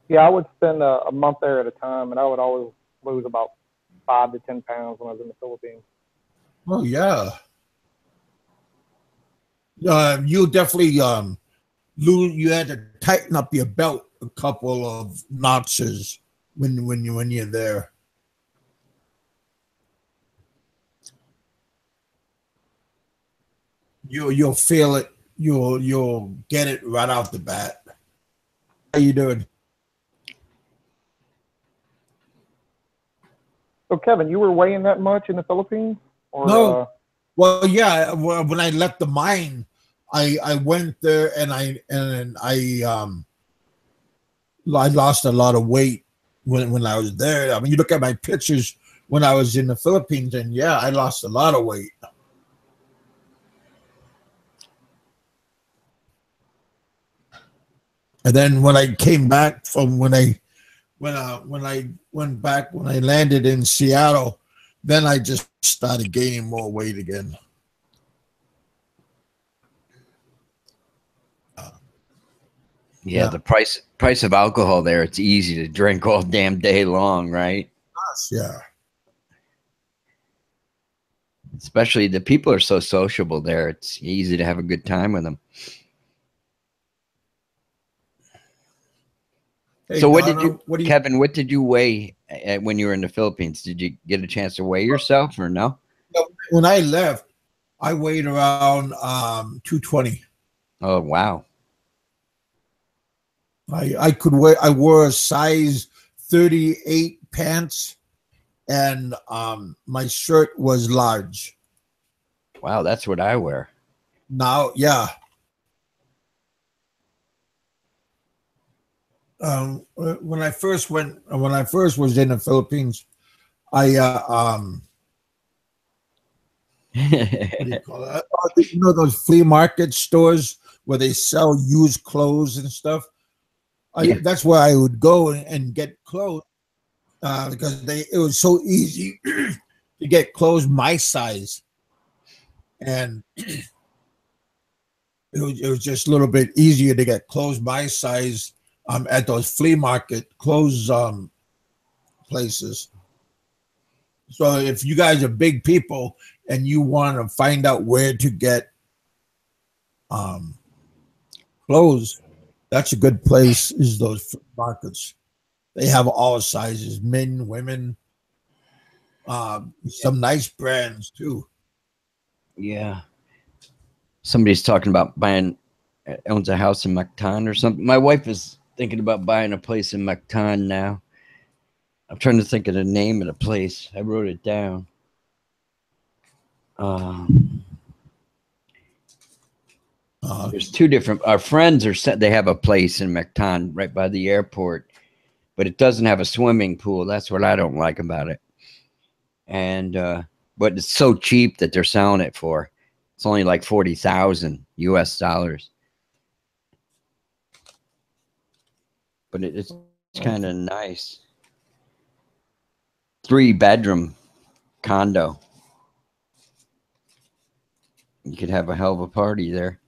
Speaker 5: Yeah, I would spend a month there at a time, and I would always lose about 5 to 10 pounds when I was in the Philippines.
Speaker 1: Oh yeah. You definitely lose. You had to tighten up your belt a couple of notches when you're there. You'll feel it. You'll get it right out the bat. How you doing?
Speaker 5: So, Kevin, you were weighing that much in the Philippines? Or,
Speaker 1: No. Well, yeah. When I left the mine, I went there and I lost a lot of weight when I was there. I mean, you look at my pictures when I was in the Philippines, and yeah, I lost a lot of weight. And then when I came back from when I went back, when I landed in Seattle, then I just started gaining more weight again.
Speaker 2: Yeah, the price of alcohol there, it's easy to drink all damn day long, right?
Speaker 1: Yeah.
Speaker 2: Especially the people are so sociable there. It's easy to have a good time with them.
Speaker 1: Hey,
Speaker 2: So
Speaker 1: Donna,
Speaker 2: Kevin, what did you weigh when you were in the Philippines? Did you get a chance to weigh yourself or no?
Speaker 1: When I left, I weighed around 220.
Speaker 2: Oh, wow.
Speaker 1: I wore a size 38 pants, and my shirt was large.
Speaker 2: Wow, that's what I wear.
Speaker 1: Now, yeah. When I first was in the Philippines, I what do you call it? You know those flea market stores where they sell used clothes and stuff. That's where I would go and get clothes because it was so easy to get clothes my size, and it was just a little bit easier to get clothes my size at those flea market clothes places. So if you guys are big people and you want to find out where to get clothes, that's a good place, is those flea markets. They have all sizes, men, women, some nice brands too.
Speaker 2: Yeah. Somebody's talking about owns a house in Mactan or something. My wife is thinking about buying a place in Mactan now. I'm trying to think of the name of the place. I wrote it down. There's two different. Our friends they have a place in Mactan right by the airport. but it doesn't have a swimming pool. That's what I don't like about it. And but it's so cheap that they're selling it for. It's only like 40,000 US dollars. But it's kind of nice. 3-bedroom condo. You could have a hell of a party there.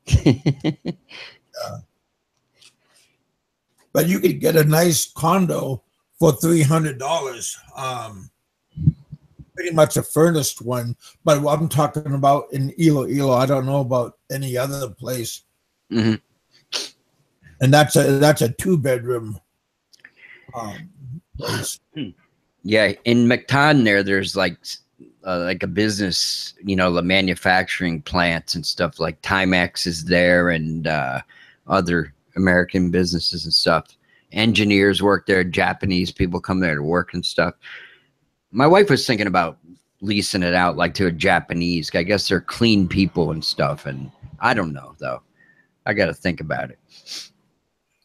Speaker 1: But you could get a nice condo for $300. Pretty much a furnished one. But what I'm talking about in Iloilo, I don't know about any other place.
Speaker 2: Mm-hmm.
Speaker 1: And that's a 2-bedroom place.
Speaker 2: Yeah, in McTon there's like a business, you know, the manufacturing plants and stuff. Like Timex is there, and other American businesses and stuff. Engineers work there. Japanese people come there to work and stuff. My wife was thinking about leasing it out like to a Japanese. I guess they're clean people and stuff. And I don't know though. I got to think about it.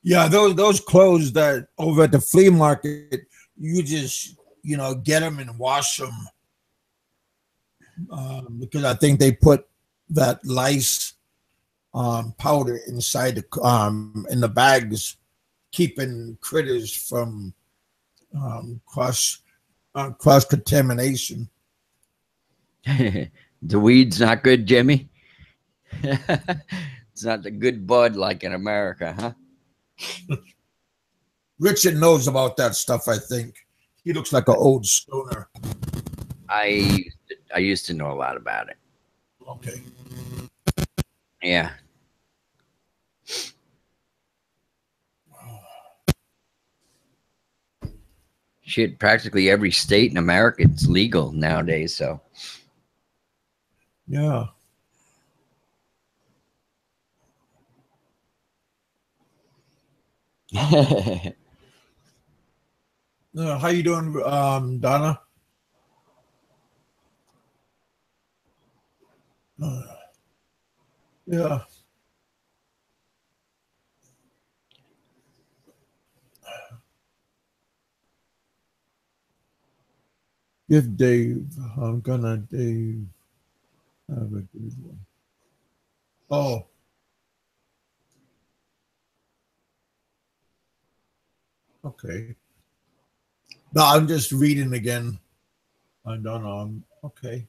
Speaker 1: Yeah, those clothes that over at the flea market, you just, you know, get them and wash them. Because I think they put that lice powder inside in the bags, keeping critters from cross contamination.
Speaker 2: The weed's not good, Jimmy. It's not the good bud like in America, huh?
Speaker 1: Richard knows about that stuff. I think he looks like an old stoner.
Speaker 2: I used to know a lot about it.
Speaker 1: Okay.
Speaker 2: Yeah. Shit, practically every state in America it's legal nowadays, so.
Speaker 1: Yeah. How you doing, Donna? Yeah. Give Dave. I'm gonna Dave. Have a good one. Oh. Okay. No, I'm just reading again. I don't know. Okay.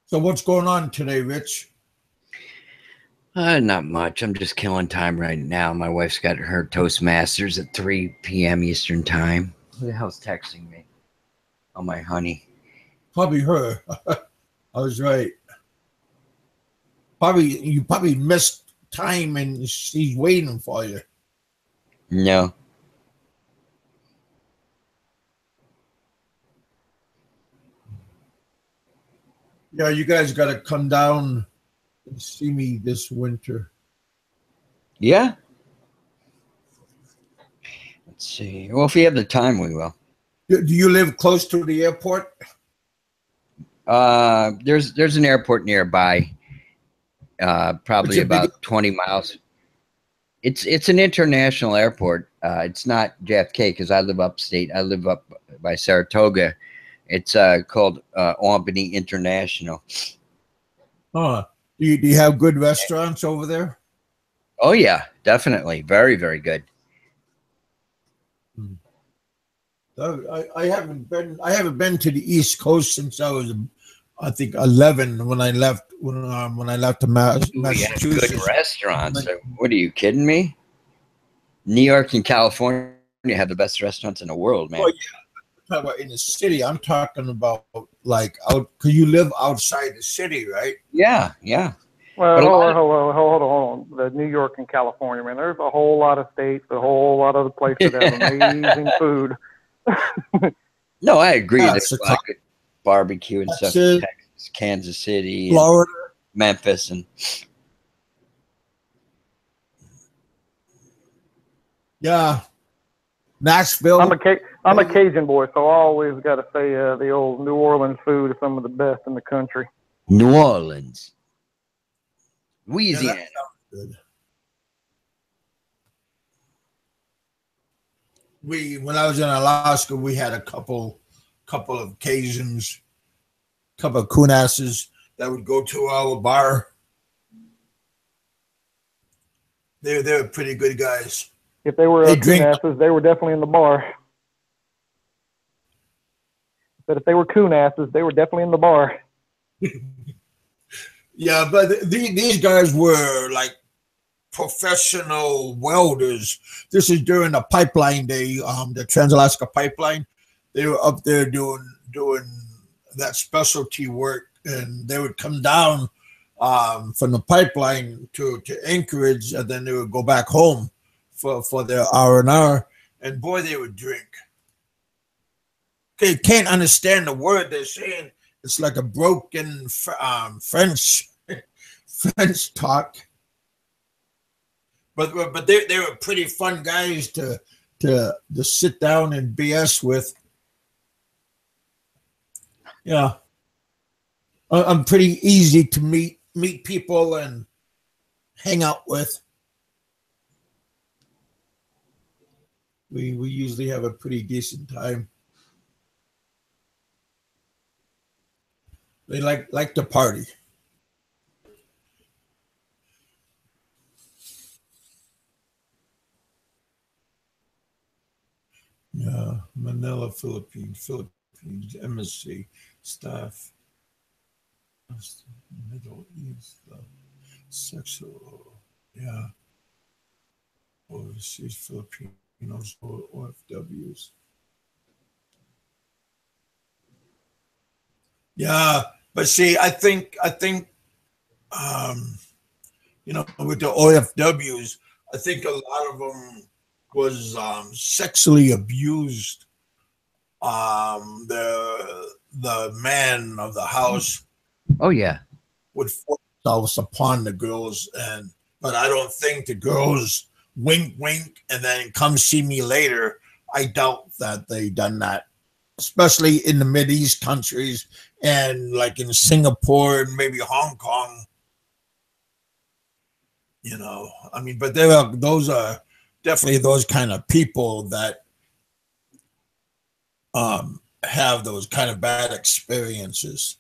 Speaker 1: So what's going on today, Rich?
Speaker 2: Not much. I'm just killing time right now. My wife's got her Toastmasters at 3 p.m. Eastern time. Who the hell's texting me? Oh, my honey.
Speaker 1: Probably her. I was right. You probably missed time and she's waiting for you.
Speaker 2: No.
Speaker 1: Yeah, you guys got to come down and see me this winter.
Speaker 2: Yeah. Let's see. Well, if we have the time, we will.
Speaker 1: Do you live close to the airport?
Speaker 2: There's an airport nearby. Probably about 20 miles. It's an international airport. It's not JFK because I live upstate. I live up by Saratoga. It's called Albany International.
Speaker 1: Do you have good restaurants over there?
Speaker 2: Oh yeah, definitely. Very, very good.
Speaker 1: I haven't been to the East Coast since I was, I think, 11 when I left to Massachusetts.
Speaker 2: Good restaurants. What are you kidding me? New York and California have the best restaurants in the world, man.
Speaker 1: Oh, yeah. I'm talking about in the city. I'm talking about like out because you live outside the city, right?
Speaker 2: Yeah, yeah.
Speaker 5: Well, hold on. The New York and California, man. There's a whole lot of states, a whole lot of places that have amazing food.
Speaker 2: No, I agree.
Speaker 1: Yeah,
Speaker 2: There's a lot of good barbecue and stuff in Texas, Kansas City,
Speaker 1: Florida,
Speaker 2: Memphis, and
Speaker 1: yeah, Nashville.
Speaker 5: I'm I'm a Cajun boy, so I always got to say the old New Orleans food is some of the best in the country.
Speaker 2: New Orleans, Louisiana.
Speaker 1: Yeah, good. When I was in Alaska, we had a couple of Cajuns, couple of coonasses that would go to our bar. They were pretty good guys.
Speaker 5: If they were coonasses, they were definitely in the bar. But if they were coonasses, they were definitely in the bar.
Speaker 1: Yeah, but these guys were like professional welders. This is during the pipeline day, the Trans-Alaska Pipeline. They were up there doing that specialty work, and they would come down from the pipeline to Anchorage, and then they would go back home for their R&R. And boy, they would drink. Okay, can't understand the word they're saying. It's like a broken French talk. But they were pretty fun guys to sit down and BS with. Yeah, I'm pretty easy to meet people and hang out with. We usually have a pretty decent time. They like to party. Yeah, Manila, Philippines, embassy, staff, Middle East, sexual, yeah, overseas Filipinos, OFWs. Yeah, but see, I think, with the OFWs, I think a lot of them was sexually abused. The man of the house,
Speaker 2: Oh yeah,
Speaker 1: would force themselves upon the girls, but I don't think the girls wink and then come see me later. I doubt that they done that, especially in the Mideast countries and like in Singapore and maybe Hong Kong. I mean, but those are definitely those kind of people that have those kind of bad experiences.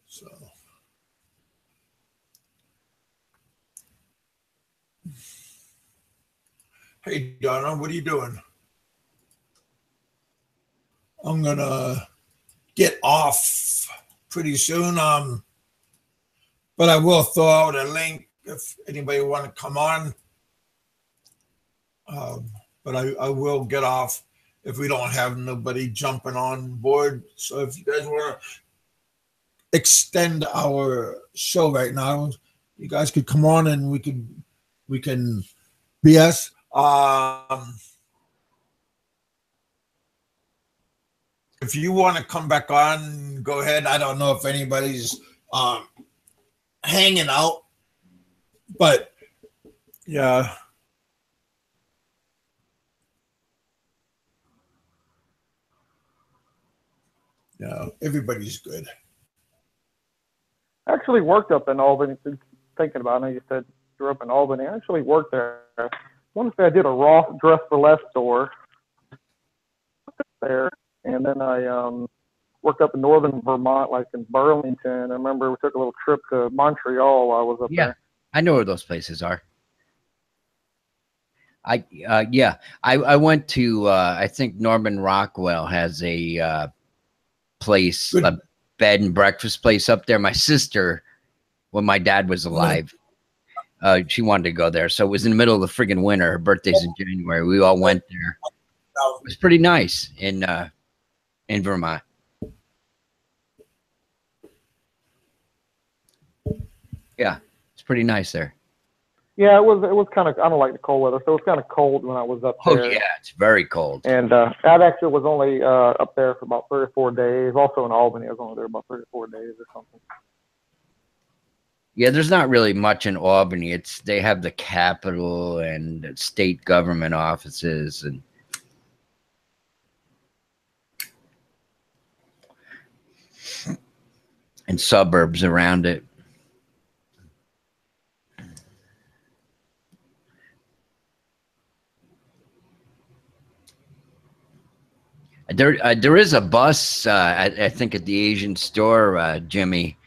Speaker 1: So, hey Donna, what are you doing? I'm gonna get off pretty soon. But I will throw out a link if anybody want to come on. But I will get off if we don't have nobody jumping on board. So if you guys want to extend our show right now, you guys could come on and we can BS. If you want to come back on, go ahead. I don't know if anybody's hanging out, but yeah. Yeah, everybody's good.
Speaker 5: I actually worked up in Albany. Thinking about it, I know you said you grew up in Albany. I actually worked there. I want to say I did a Ross Dress for Less store there, and then I worked up in northern Vermont, like in Burlington. I remember we took a little trip to Montreal while I was up there.
Speaker 2: I know where those places are. I went to I think Norman Rockwell has a place, a bed and breakfast place up there. My sister, when my dad was alive, she wanted to go there. So it was in the middle of the friggin' winter. Her birthday's in January. We all went there. It was pretty nice in Vermont. Yeah, it's pretty nice there.
Speaker 5: Yeah, it was kind of. I don't like the cold weather, so it was kind of cold when I was up there.
Speaker 2: Oh yeah, it's very cold.
Speaker 5: And I actually was only up there for about 3 or 4 days. Also in Albany, I was only there about 3 or 4 days or something.
Speaker 2: Yeah, there's not really much in Albany. They have the Capitol and state government offices and suburbs around it. There is a bus, I think, at the Asian store, Jimmy,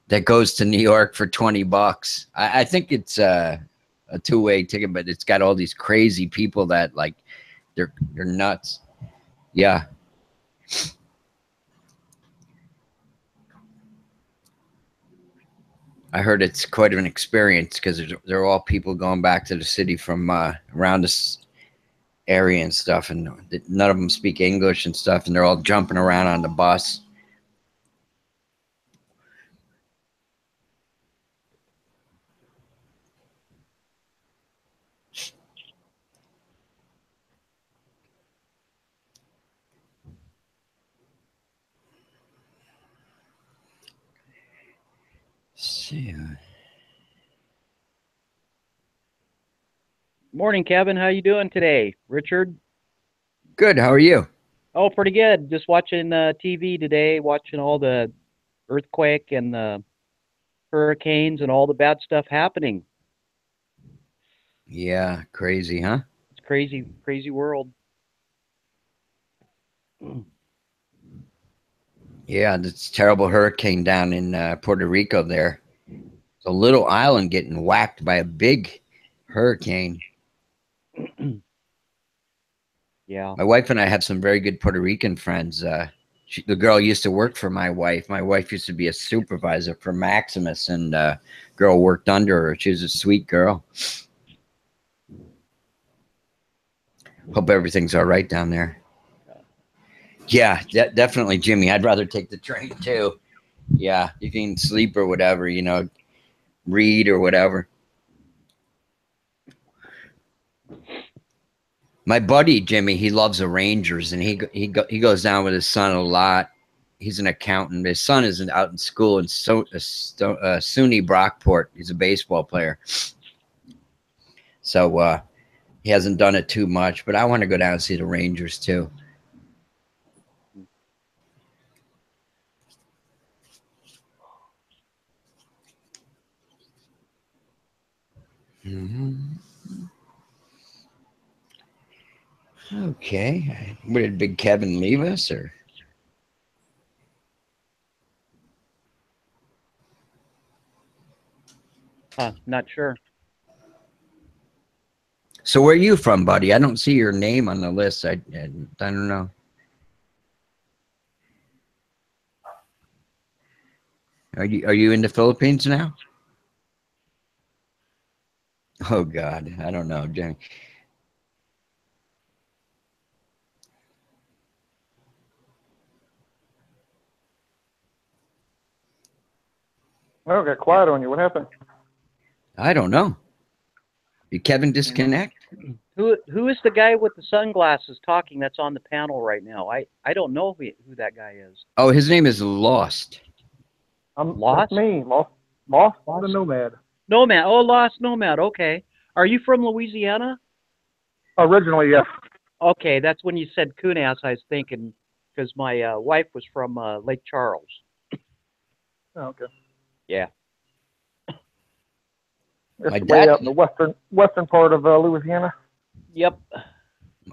Speaker 2: that goes to New York for $20. I think it's a two-way ticket, but it's got all these crazy people that like they're nuts. Yeah. I heard it's quite an experience because they're all people going back to the city from around this area and stuff, and none of them speak English and stuff, and they're all jumping around on the bus. See.
Speaker 7: Morning, Kevin. How you doing today? Richard?
Speaker 2: Good. How are you?
Speaker 7: Oh, pretty good. Just watching TV today, watching all the earthquake and the hurricanes and all the bad stuff happening.
Speaker 2: Yeah, crazy, huh?
Speaker 7: It's crazy, crazy world.
Speaker 2: Yeah, this terrible hurricane down in Puerto Rico there. It's a little island getting whacked by a big hurricane.
Speaker 7: Yeah.
Speaker 2: My wife and I have some very good Puerto Rican friends. The girl used to work for my wife. My wife used to be a supervisor for Maximus, and girl worked under her. She was a sweet girl. Hope everything's all right down there. Yeah, definitely, Jimmy. I'd rather take the train too. Yeah, you can sleep or whatever, read or whatever. My buddy Jimmy, he loves the Rangers, and he goes down with his son a lot. He's an accountant. His son is out in school in SUNY Brockport. He's a baseball player, so he hasn't done it too much. But I want to go down and see the Rangers too. Okay. What, did Big Kevin leave us, or?
Speaker 7: Not sure.
Speaker 2: So where are you from, buddy? I don't see your name on the list. I don't know. Are you in the Philippines now? Oh God, I don't know, Jimmy.
Speaker 5: Well, it got quiet on you. What happened?
Speaker 2: I don't know. Did Kevin disconnect?
Speaker 7: Who is the guy with the sunglasses talking that's on the panel right now? I don't know who that guy is.
Speaker 2: Oh, his name is Lost.
Speaker 7: Lost?
Speaker 5: That's me. Lost the Nomad.
Speaker 7: Nomad. Oh, Lost Nomad. Okay. Are you from Louisiana?
Speaker 5: Originally, yes.
Speaker 7: Okay, that's when you said Kunas, I was thinking, because my wife was from Lake Charles.
Speaker 5: Oh, okay.
Speaker 7: Yeah.
Speaker 5: It's way up in the western part of Louisiana.
Speaker 7: Yep.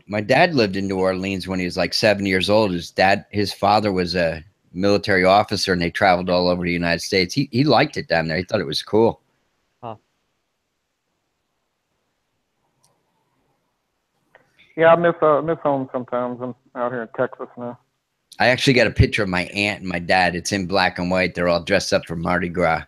Speaker 2: My dad lived in New Orleans when he was like 7 years old. His father was a military officer, and they traveled all over the United States. He liked it down there. He thought it was cool.
Speaker 7: Huh.
Speaker 5: Yeah, I miss home sometimes. I'm out here in Texas now.
Speaker 2: I actually got a picture of my aunt and my dad. It's in black and white. They're all dressed up for Mardi Gras.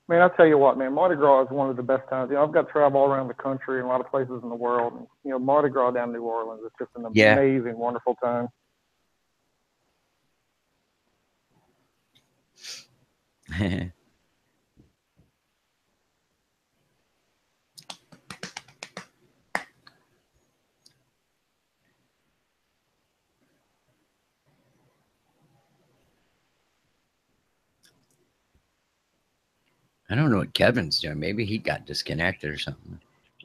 Speaker 5: Man, I'll tell you what, man, Mardi Gras is one of the best times. I've got to travel all around the country and a lot of places in the world. And, Mardi Gras down in New Orleans is just an amazing, wonderful time.
Speaker 2: I don't know what Kevin's doing. Maybe he got disconnected or something.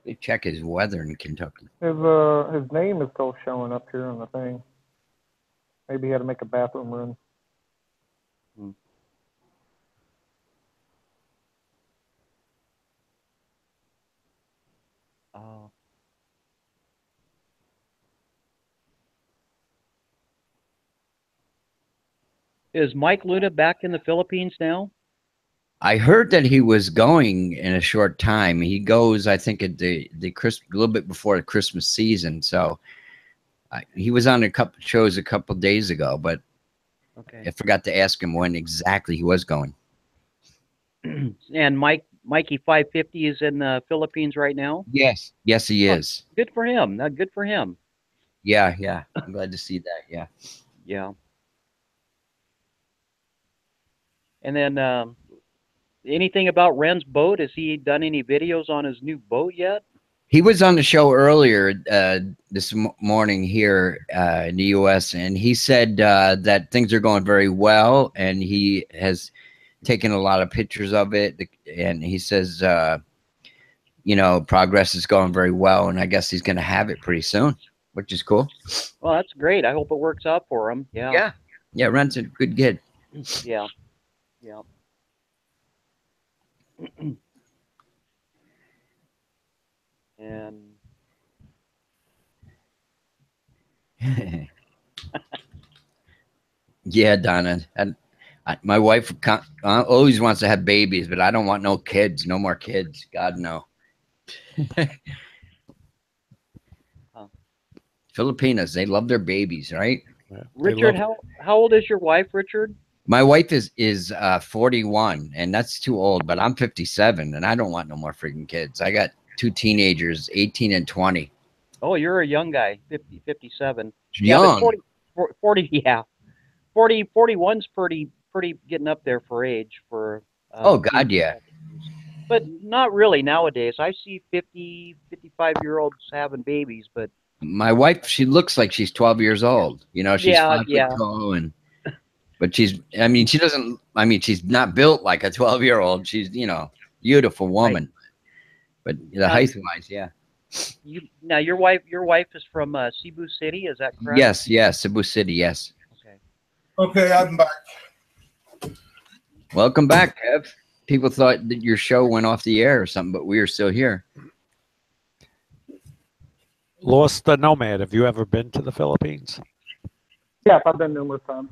Speaker 2: They check his weather in Kentucky.
Speaker 5: His name is still showing up here on the thing. Maybe he had to make a bathroom run.
Speaker 7: Oh. Is Mike Luna back in the Philippines now?
Speaker 2: I heard that he was going in a short time. He goes, I think, at the a little bit before the Christmas season. So he was on a couple shows a couple days ago, but
Speaker 7: okay.
Speaker 2: I forgot to ask him when exactly he was going.
Speaker 7: And Mikey 550 is in the Philippines right now?
Speaker 2: Yes. Yes, he is.
Speaker 7: Good for him. Good for him.
Speaker 2: Yeah, yeah. I'm glad to see that. Yeah.
Speaker 7: Yeah. And then anything about Ren's boat? Has he done any videos on his new boat yet?
Speaker 2: He was on the show earlier this morning here in the U.S., and he said that things are going very well, and he has taken a lot of pictures of it, and he says, you know, progress is going very well, and I guess he's going to have it pretty soon, which is cool.
Speaker 7: Well, that's great. I hope it works out for him. Yeah.
Speaker 2: Yeah. Yeah, Ren's a good kid.
Speaker 7: Yeah. Yeah. And
Speaker 2: yeah, Donna. And my wife always wants to have babies, but I don't want no kids. No more kids. God, no. Filipinas, they love their babies, right?
Speaker 8: Yeah,
Speaker 7: Richard, how old is your wife, Richard?
Speaker 2: My wife is 41, and that's too old, but I'm 57, and I don't want no more freaking kids. I got two teenagers, 18 and 20.
Speaker 7: Oh, you're a young guy, 50, 57.
Speaker 2: Young.
Speaker 7: Yeah, but 40, yeah. 41's pretty getting up there for age for
Speaker 2: oh God, yeah.
Speaker 7: But not really nowadays. I see 50, 55-year-olds having babies, but
Speaker 2: my wife, she looks like she's 12 years old. You know, she's 5 foot tall, but she's she's not built like a 12-year-old. She's, you know, beautiful woman. Right. But the height wise, yeah.
Speaker 7: Now your wife is from Cebu City, is that correct?
Speaker 2: Yes, Cebu City, yes.
Speaker 1: Okay, I'm back.
Speaker 2: Welcome back, Kev. People thought that your show went off the air or something, but we are still here.
Speaker 8: Lost the Nomad. Have you ever been to the Philippines?
Speaker 5: Yes, I've been numerous times.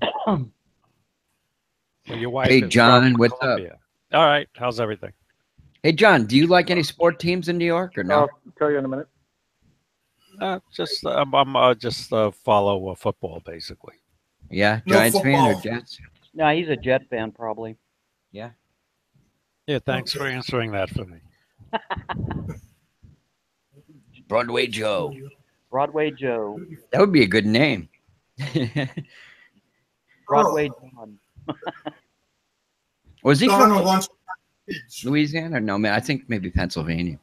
Speaker 8: Well, your wife
Speaker 2: hey,
Speaker 8: is
Speaker 2: John,
Speaker 8: from
Speaker 2: what's
Speaker 8: Colombia.
Speaker 2: up?
Speaker 8: All right, how's everything?
Speaker 2: Hey, John, do you like any sport teams in New York or no?
Speaker 5: I'll tell you in a minute.
Speaker 8: I'm just follow football basically.
Speaker 2: Yeah,
Speaker 1: No
Speaker 2: Giants fan or
Speaker 1: football.
Speaker 2: Jets?
Speaker 7: No, he's a Jet fan probably.
Speaker 2: Yeah.
Speaker 8: Yeah, thanks for answering that for me.
Speaker 2: Broadway Joe.
Speaker 7: Broadway Joe.
Speaker 2: That would be a good name.
Speaker 7: Broadway John.
Speaker 2: Was he
Speaker 1: Donna
Speaker 2: from
Speaker 1: wants kids.
Speaker 2: Louisiana? No, man, I think maybe Pennsylvania.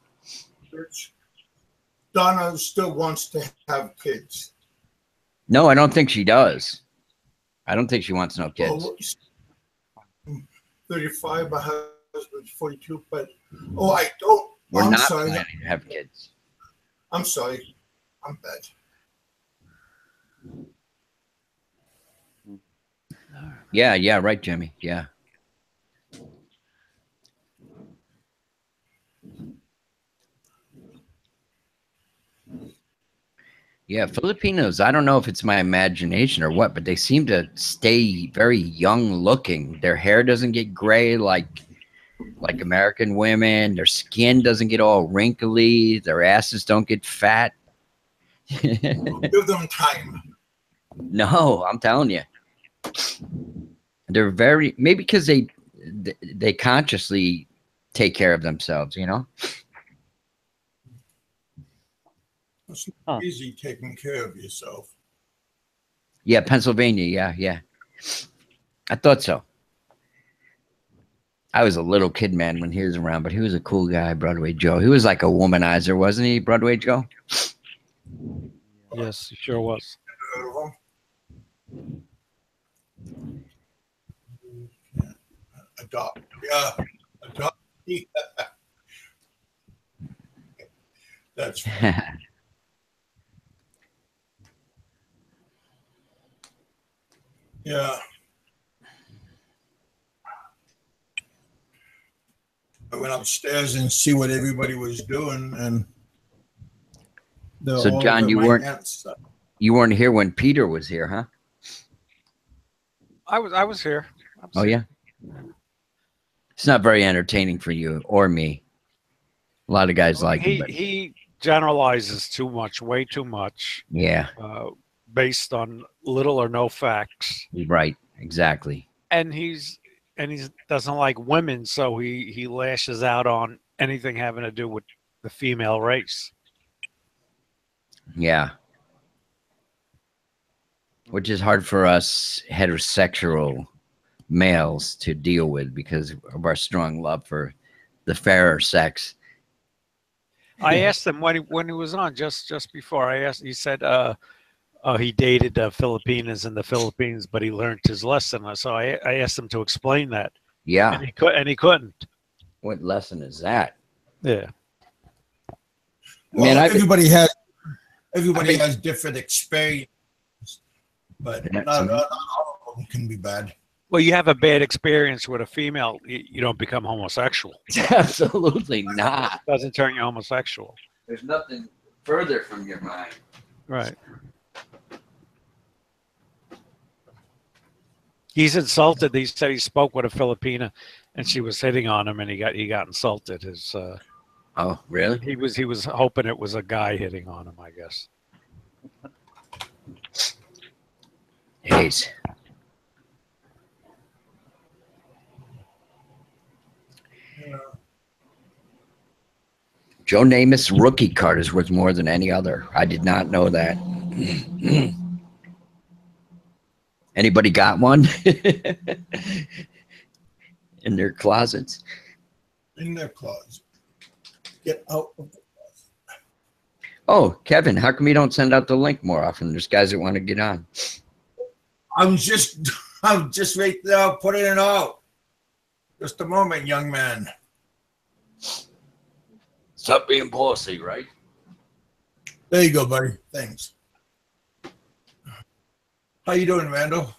Speaker 1: Donna still wants to have kids.
Speaker 2: No, I don't think she does. I don't think she wants no kids.
Speaker 1: Oh, 35, my husband's 42, but I don't.
Speaker 2: We're
Speaker 1: I'm
Speaker 2: not
Speaker 1: sorry.
Speaker 2: planning to have kids.
Speaker 1: I'm sorry. I'm bad.
Speaker 2: Yeah, right, Jimmy. Yeah. Yeah, Filipinos, I don't know if it's my imagination or what, but they seem to stay very young looking. Their hair doesn't get gray like American women. Their skin doesn't get all wrinkly. Their asses don't get fat.
Speaker 1: Give them time.
Speaker 2: No, I'm telling you. They're maybe because they consciously take care of themselves, you know?
Speaker 1: It's not easy taking care of yourself.
Speaker 2: Yeah, Pennsylvania. Yeah. I thought so. I was a little kid, man, when he was around, but he was a cool guy, Broadway Joe. He was like a womanizer, wasn't he, Broadway Joe?
Speaker 8: Yes, he sure was.
Speaker 1: Adopt. Yeah. Adopt. Yeah. That's funny. Yeah. I went upstairs and see what everybody was doing, and they're
Speaker 2: So
Speaker 1: all
Speaker 2: John,
Speaker 1: over
Speaker 2: you
Speaker 1: my
Speaker 2: weren't
Speaker 1: aunt's.
Speaker 2: here when Peter was here, huh?
Speaker 8: I was here.
Speaker 2: Oh yeah. It's not very entertaining for you or me. A lot of guys like it, but
Speaker 8: He generalizes too much, way too much,
Speaker 2: yeah,
Speaker 8: based on little or no facts.
Speaker 2: right, exactly.
Speaker 8: And he doesn't like women, so he lashes out on anything having to do with the female race.
Speaker 2: Yeah. Which is hard for us heterosexual males to deal with because of our strong love for the fairer sex.
Speaker 8: I asked him when he was on just before. I asked. He said, he dated Filipinas in the Philippines, but he learned his lesson. So I asked him to explain that.
Speaker 2: Yeah.
Speaker 8: And he couldn't.
Speaker 2: What lesson is that?
Speaker 8: Yeah.
Speaker 1: Well, everybody has different experience, but not all of them can be bad.
Speaker 8: Well, you have a bad experience with a female, you don't become homosexual.
Speaker 2: Absolutely not.
Speaker 8: It doesn't turn you homosexual.
Speaker 2: There's nothing further from your mind.
Speaker 8: Right. He's insulted. He said he spoke with a Filipina, and she was hitting on him, and he got insulted. His
Speaker 2: oh, really?
Speaker 8: He was hoping it was a guy hitting on him, I guess.
Speaker 2: Hayes. Joe Namath's rookie card is worth more than any other. I did not know that. Anybody got one? In their closets?
Speaker 1: In their closet. Get out of the closet.
Speaker 2: Oh, Kevin, how come you don't send out the link more often? There's guys that want to get on.
Speaker 1: I'm just right there putting it out. Just a moment, young man.
Speaker 2: Stop being bossy, right?
Speaker 1: There you go, buddy. Thanks. How you doing, Randall?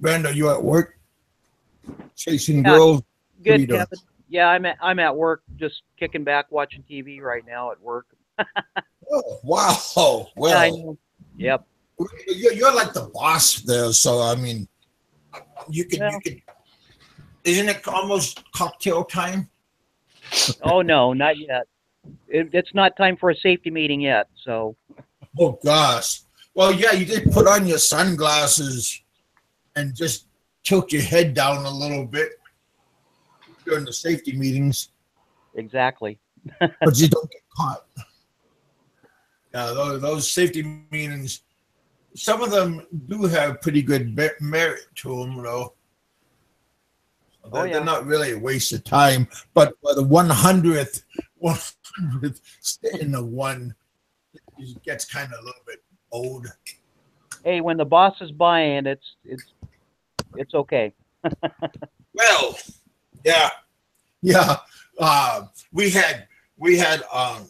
Speaker 1: Randall, you at work? Chasing girls?
Speaker 7: Good, Kevin. Yeah, I'm at work, just kicking back, watching TV right now at work.
Speaker 1: Oh, wow. Well,
Speaker 7: I know. Yep.
Speaker 1: You're like the boss there, so I mean, you could. Isn't it almost cocktail time?
Speaker 7: Oh no, not yet. It's not time for a safety meeting yet. So.
Speaker 1: Oh gosh. Well, yeah, you did put on your sunglasses and just tilt your head down a little bit during the safety meetings.
Speaker 7: Exactly.
Speaker 1: But you don't get caught. Yeah, those safety meetings. Some of them do have pretty good merit to them, though. They're not really a waste of time. But for the 100th stay in the one, it gets kind of a little bit old.
Speaker 7: Hey, when the boss is buying, it's okay.
Speaker 1: Well, yeah. We had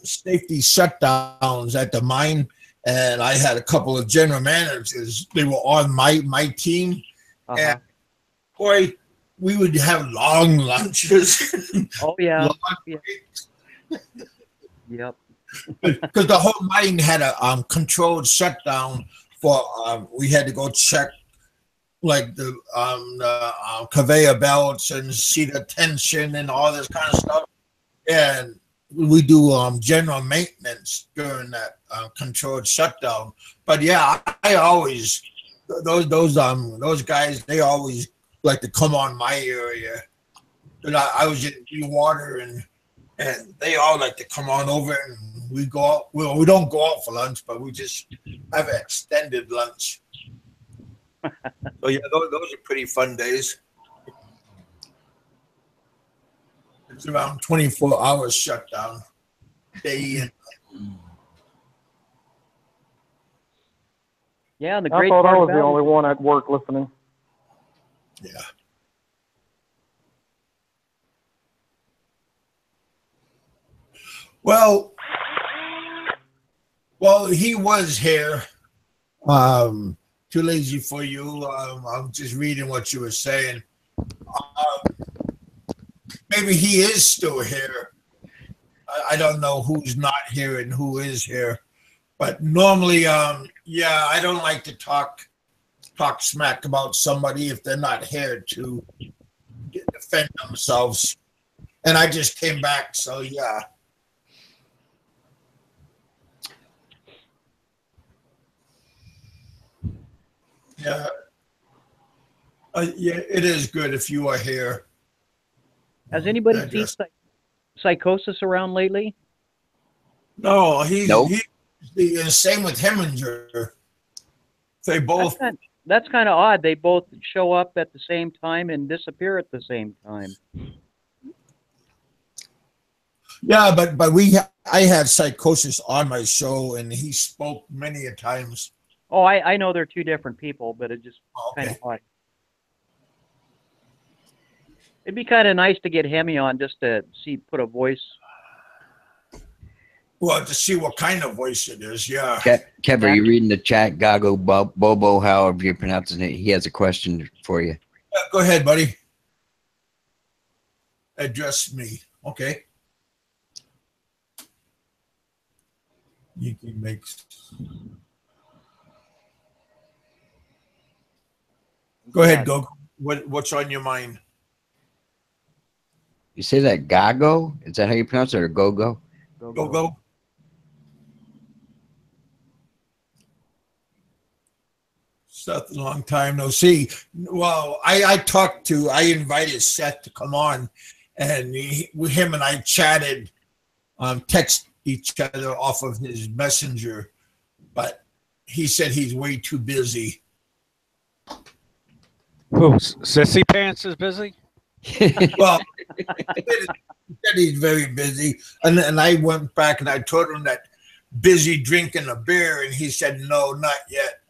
Speaker 1: safety shutdowns at the mine. And I had a couple of general managers. They were on my team. And boy, we would have long lunches.
Speaker 7: Oh, yeah. Yep.
Speaker 1: Because the whole mine had a controlled shutdown for, we had to go check like the conveyor belts and see the tension and all this kind of stuff. And we do general maintenance during that controlled shutdown. But yeah, I always those guys, they always like to come on my area. And I was in water and they all like to come on over and we go out. We don't go out for lunch, but we just have an extended lunch. So yeah, those are pretty fun days. It's around 24 hours shutdown, day and night.
Speaker 7: Yeah, and the
Speaker 5: I
Speaker 7: great
Speaker 5: thought I
Speaker 7: part
Speaker 5: was the
Speaker 7: about
Speaker 5: only one at work listening.
Speaker 1: Yeah. Well, he was here. Too lazy for you. I'm just reading what you were saying. Maybe he is still here. I don't know who's not here and who is here, but normally, yeah, I don't like to talk smack about somebody if they're not here to defend themselves. And I just came back, so yeah. Yeah. Yeah, it is good if you are here.
Speaker 7: Has anybody seen Psychosis around lately?
Speaker 1: No, he's
Speaker 2: Nope.
Speaker 1: the same with Heminger. They both.
Speaker 7: That's kind of odd. They both show up at the same time and disappear at the same time.
Speaker 1: Yeah, but I had Psychosis on my show, and he spoke many a times.
Speaker 7: Oh, I know they're two different people, but it just kind of odd. It'd be kind of nice to get Hemi on just to put a voice.
Speaker 1: Well, to see what kind of voice it is, yeah.
Speaker 2: Kev, are you reading the chat? Gago Bobo, however you pronounce his name. He has a question for you.
Speaker 1: Yeah, go ahead, buddy. Address me. Okay. Yuki makes. Go ahead, go. What's on your mind?
Speaker 2: You say that Gago? Is that how you pronounce it, or Go-Go?
Speaker 1: Go. Seth, a long time no see. Well, I invited Seth to come on, and him and I chatted, text each other off of his messenger, but he said he's way too busy.
Speaker 8: Who? Sissy Pants is busy?
Speaker 1: Well, he said he's very busy, and I went back and I told him that busy drinking a beer, and he said no, not yet.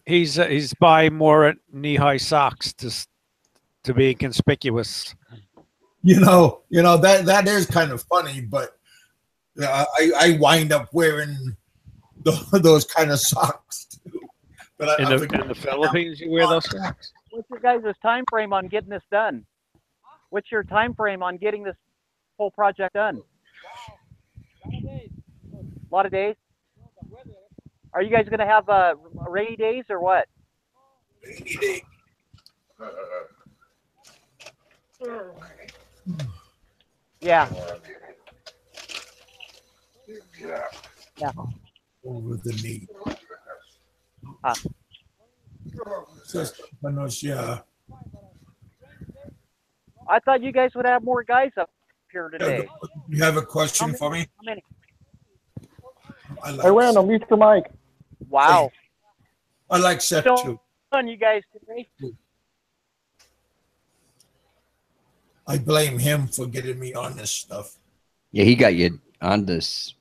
Speaker 8: He's buying more knee-high socks to be conspicuous.
Speaker 1: You know that is kind of funny, but I wind up wearing those kind of socks too. But
Speaker 8: in the Philippines, you wear those socks.
Speaker 7: What's your guys' time frame on getting this done? What's your time frame on getting this whole project done? A lot of days. Are you guys going to have rainy days or what?
Speaker 1: Rainy day.
Speaker 7: Yeah. Yeah.
Speaker 1: Over the knee. Yeah.
Speaker 7: I thought you guys would have more guys up here today.
Speaker 1: You have a question for me?
Speaker 7: How many?
Speaker 5: Hey, Randall, mute your mic.
Speaker 7: Wow.
Speaker 1: I like Seth too.
Speaker 7: Fun, you guys today.
Speaker 1: I blame him for getting me on this stuff.
Speaker 2: Yeah, he got you on this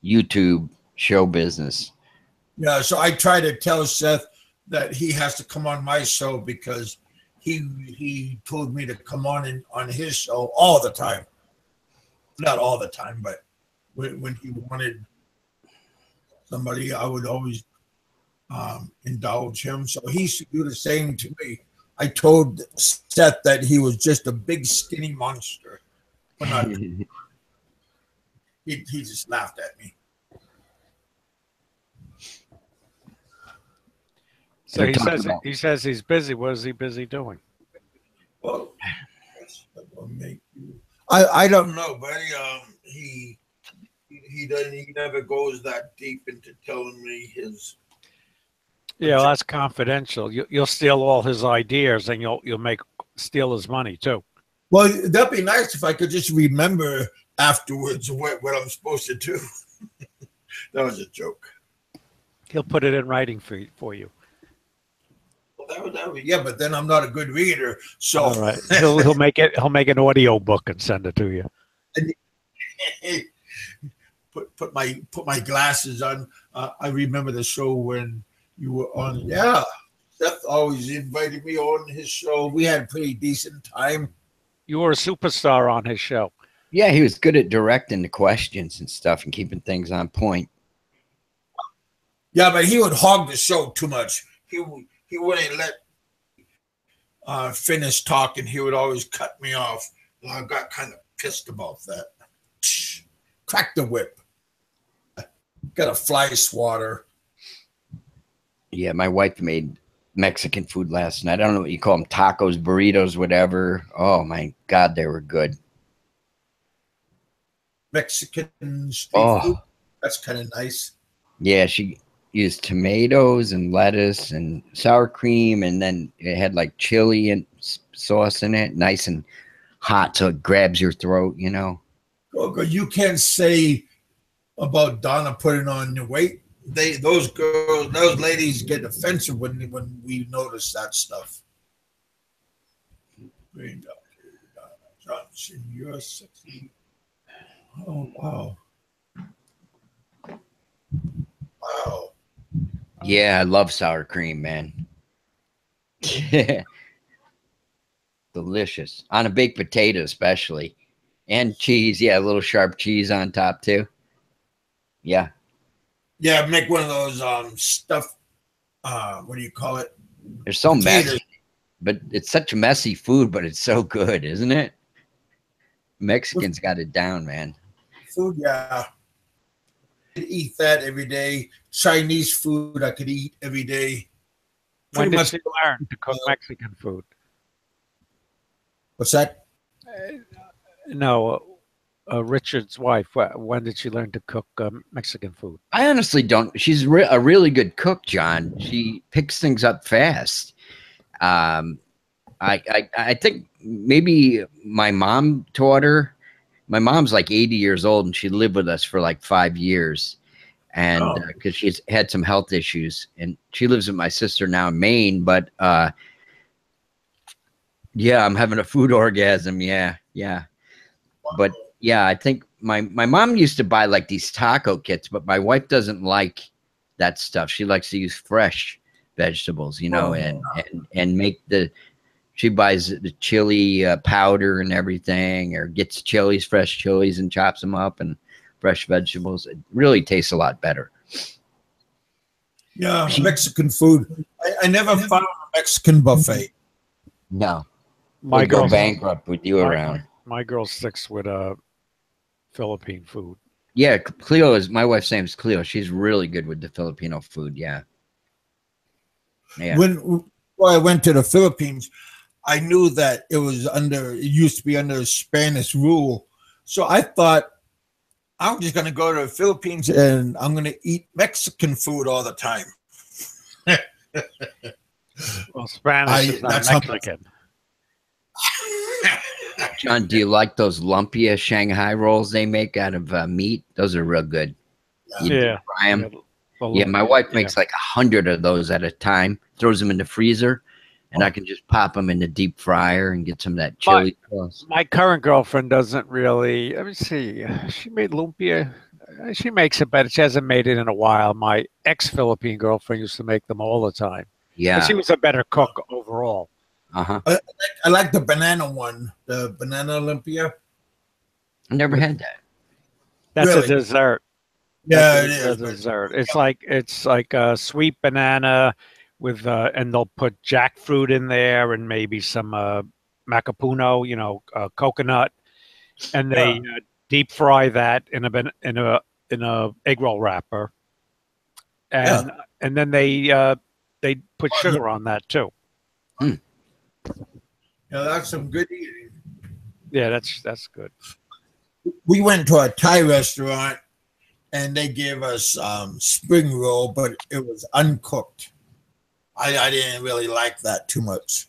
Speaker 2: YouTube show business.
Speaker 1: Yeah, so I try to tell Seth that he has to come on my show because he told me to come on his show all the time. Not all the time, but when he wanted somebody, I would always indulge him. So he should do the same to me. I told Seth that he was just a big skinny monster. But not, he just laughed at me.
Speaker 8: So he says he's busy. What is he busy doing?
Speaker 1: Well, I don't know, buddy. He never goes that deep into telling me his.
Speaker 8: Yeah, well, that's confidential. You'll steal all his ideas, and you'll steal his money too.
Speaker 1: Well, that'd be nice if I could just remember afterwards what I'm supposed to do. That was a joke.
Speaker 8: He'll put it in writing for you.
Speaker 1: Yeah, but then I'm not a good reader. So
Speaker 8: all right, he'll make an audio book and send it to you.
Speaker 1: put my glasses on. I remember the show when you were on. Yeah, Seth always invited me on his show. We had a pretty decent time.
Speaker 8: You were a superstar on his show.
Speaker 2: Yeah, he was good at directing the questions and stuff and keeping things on point.
Speaker 1: Yeah, but he would hog the show too much. He wouldn't let finish talking. He would always cut me off. And I got kind of pissed about that. Crack the whip. Got a fly swatter.
Speaker 2: Yeah, my wife made Mexican food last night. I don't know what you call them, tacos, burritos, whatever. Oh my God, they were good.
Speaker 1: Mexican street food. That's kind of nice.
Speaker 2: Yeah, she used tomatoes and lettuce and sour cream, and then it had like chili and sauce in it, nice and hot, so it grabs your throat, you know.
Speaker 1: Oh, you can't say about Donna putting on the weight. Those ladies get offensive when we notice that stuff. Johnson, you're sexy. Oh wow. Wow.
Speaker 2: Yeah, I love sour cream, man. Delicious. On a baked potato, especially. And cheese. Yeah, a little sharp cheese on top, too. Yeah.
Speaker 1: Yeah, make one of those stuff. What do you call it?
Speaker 2: They're so
Speaker 1: Potatoes.
Speaker 2: messy. But it's such messy food, but it's so good, isn't it? Mexicans got it down, man.
Speaker 1: Food, yeah. I could eat that every day. Chinese food I could eat every day.
Speaker 8: When did you learn to cook Mexican food?
Speaker 1: What's that?
Speaker 8: No, Richard's wife. When did she learn to cook Mexican food?
Speaker 2: I honestly don't. She's a really good cook, John. She picks things up fast. I think maybe my mom taught her. My mom's like 80 years old, and she lived with us for like 5 years. And because she's had some health issues, and she lives with my sister now in Maine. But yeah, I'm having a food orgasm. Yeah. But yeah, I think my mom used to buy like these taco kits, but my wife doesn't like that stuff. She likes to use fresh vegetables, you know, and make she buys the chili powder and everything, or gets fresh chilies and chops them up and fresh vegetables. It really tastes a lot better.
Speaker 1: Yeah, Mexican food. I never found a Mexican buffet.
Speaker 2: No.
Speaker 8: My
Speaker 2: girl go bankrupt with you around.
Speaker 8: My girl sticks with Philippine food.
Speaker 2: Yeah, Cleo my wife's name is Cleo. She's really good with the Filipino food. Yeah.
Speaker 1: When I went to the Philippines, I knew that it used to be under Spanish rule. So I thought, I'm just going to go to the Philippines and I'm going to eat Mexican food all the time.
Speaker 8: Well, Spanish is not Mexican.
Speaker 2: John, do you like those lumpia Shanghai rolls they make out of meat? Those are real good. You fry them. Yeah, my wife makes like 100 of those at a time, throws them in the freezer, and I can just pop them in the deep fryer and get some of that chili sauce.
Speaker 8: My current girlfriend doesn't really. Let me see. She made lumpia. She makes it, but she hasn't made it in a while. My ex-Philippine girlfriend used to make them all the time.
Speaker 2: Yeah.
Speaker 8: But she was a better cook overall.
Speaker 2: Uh-huh.
Speaker 1: I like the banana one, the banana lumpia.
Speaker 2: I never had that.
Speaker 8: That's
Speaker 1: really?
Speaker 8: A dessert.
Speaker 1: Yeah, it is.
Speaker 8: A dessert. It's like a sweet banana with and they'll put jackfruit in there and maybe some macapuno, coconut, and they deep fry that in a egg roll wrapper, and then they put sugar on that too.
Speaker 1: Yeah, that's some good eating.
Speaker 8: Yeah, that's good.
Speaker 1: We went to a Thai restaurant and they gave us spring roll, but it was uncooked. I didn't really like that too much.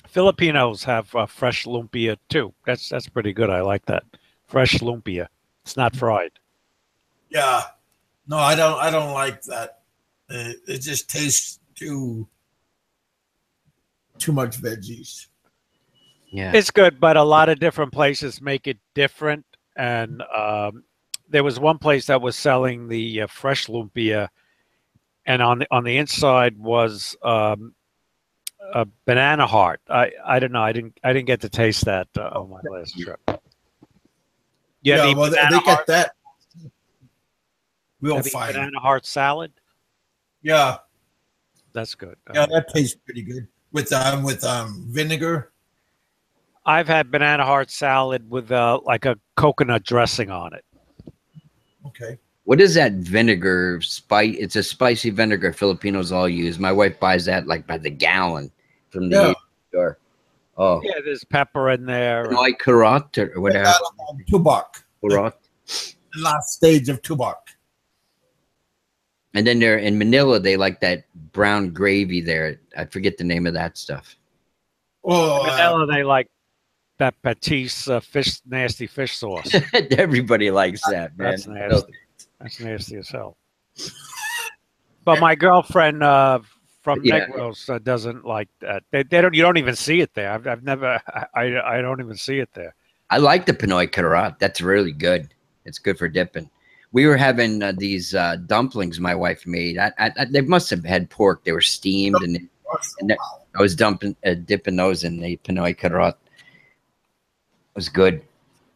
Speaker 8: Filipinos have fresh lumpia too. That's pretty good. I like that. Fresh lumpia. It's not fried.
Speaker 1: Yeah. No, I don't like that. It just tastes too much veggies.
Speaker 2: Yeah.
Speaker 8: It's good, but a lot of different places make it different. And there was one place that was selling the fresh lumpia, and on the inside was a banana heart. I don't know. I didn't get to taste that on my last trip.
Speaker 1: Yeah, well, they get that real fine.
Speaker 8: Banana heart salad.
Speaker 1: Yeah,
Speaker 8: that's good.
Speaker 1: Yeah, that tastes pretty good with vinegar.
Speaker 8: I've had banana heart salad with like a coconut dressing on it.
Speaker 1: Okay.
Speaker 2: What is that vinegar spice? It's a spicy vinegar Filipinos all use. My wife buys that like by the gallon from the store. Oh,
Speaker 8: yeah, there's pepper in there.
Speaker 2: Like karot or whatever.
Speaker 1: Tubak.
Speaker 2: Karot.
Speaker 1: The last stage of tubak.
Speaker 2: And then they're in Manila. They like that brown gravy there. I forget the name of that stuff.
Speaker 1: Oh,
Speaker 8: Manila, they like that Petey's nasty fish sauce.
Speaker 2: Everybody likes that, man.
Speaker 8: That's nasty. That's nasty as hell. But my girlfriend from Negros doesn't like that. They don't. You don't even see it there. I've never. I don't even see it there.
Speaker 2: I like the Pinoy Karat. That's really good. It's good for dipping. We were having these dumplings my wife made. They must have had pork. They were steamed, and I was dipping those in the Pinoy Karat. It was good.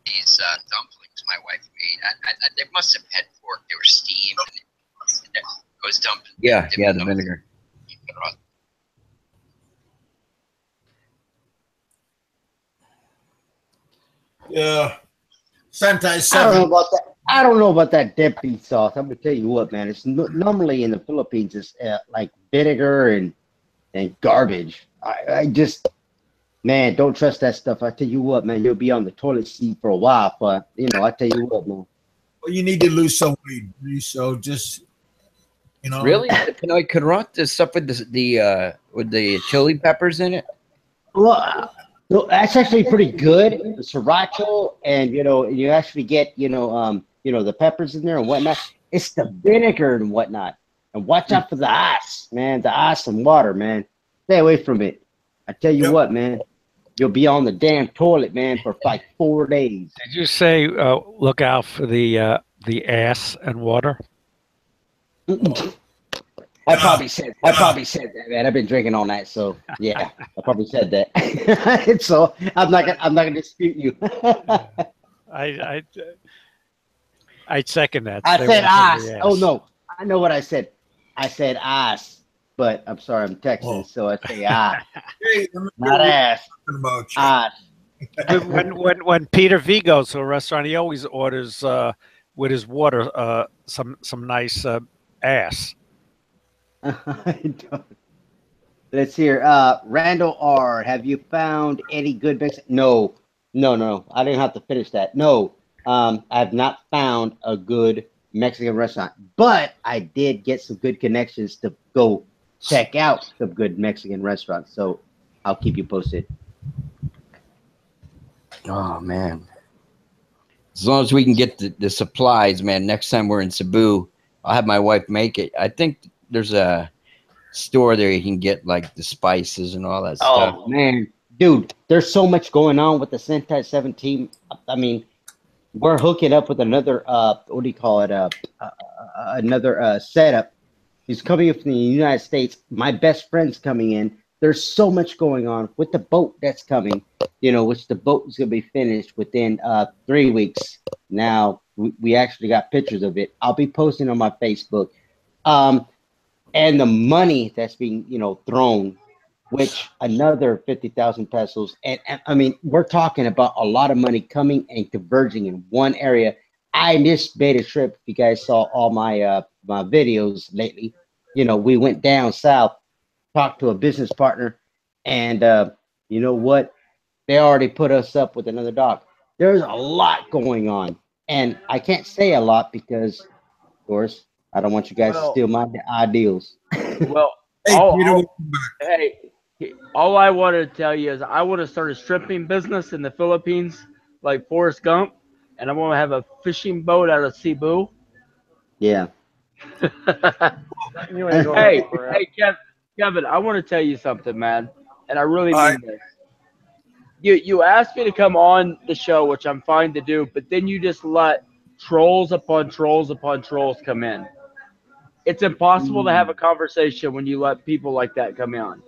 Speaker 2: These dumplings my wife made. They must have had pork. They were steamed. And I was dumping. Yeah, the vinegar.
Speaker 1: Yeah. Sentai 7.
Speaker 9: I don't know about that. I don't know about that dipping sauce. I'm gonna tell you what, man. It's normally in the Philippines. It's like vinegar and garbage. I just, man, don't trust that stuff. I tell you what, man. You'll be on the toilet seat for a while, but I tell you what, man.
Speaker 1: Well, you need to lose some weight, so just
Speaker 2: Really, the Pinoy Karat, the stuff with the chili peppers in it.
Speaker 9: Well, no, that's actually pretty good. The sriracha, and you actually get the peppers in there and whatnot. It's the vinegar and whatnot. And watch out for the ice, man. The ice and water, man. Stay away from it. I tell you what, man. You'll be on the damn toilet, man, for like 4 days.
Speaker 8: Did you say look out for the ass and water?
Speaker 9: I probably said that, man. I've been drinking all night, so yeah, I probably said that. So I'm not gonna dispute you.
Speaker 8: I'd second that.
Speaker 9: I said ass. Oh no, I know what I said. I said ass, but I'm sorry, I'm Texan, so I say ass, not ass. Ass.
Speaker 8: When Peter V goes to a restaurant, he always orders with his water some nice ass.
Speaker 9: Let's hear. Randall R. Have you found any good mix? No. I didn't have to finish that. No, I have not found a good Mexican restaurant, but I did get some good connections to go check out some good Mexican restaurants. So I'll keep you posted.
Speaker 2: Oh man, as long as we can get the supplies, man. Next time we're in Cebu, I'll have my wife make it. I think there's a store there you can get like the spices and all that stuff.
Speaker 9: Oh man, dude, there's so much going on with the Sentai 7 team. I mean, we're hooking up with another what do you call it? Another setup. He's coming from the United States. My best friend's coming in. There's so much going on with the boat that's coming. Which the boat is gonna be finished within 3 weeks. Now we actually got pictures of it. I'll be posting on my Facebook. And the money that's being, thrown, which another 50,000 pesos. And I mean, we're talking about a lot of money coming and converging in one area. I just made a trip. If you guys saw all my my videos lately, we went down south, talked to a business partner, and you know what? They already put us up with another dock. There's a lot going on, and I can't say a lot because, of course, I don't want you guys to steal my ideals.
Speaker 3: Well, all I wanted to tell you is I want to start a stripping business in the Philippines, like Forrest Gump, and I want to have a fishing boat out of Cebu.
Speaker 9: Yeah.
Speaker 3: Hey, Kevin, I want to tell you something, man, and I really mean this. You asked me to come on the show, which I'm fine to do, but then you just let trolls upon trolls upon trolls come in. It's impossible to have a conversation when you let people like that come on.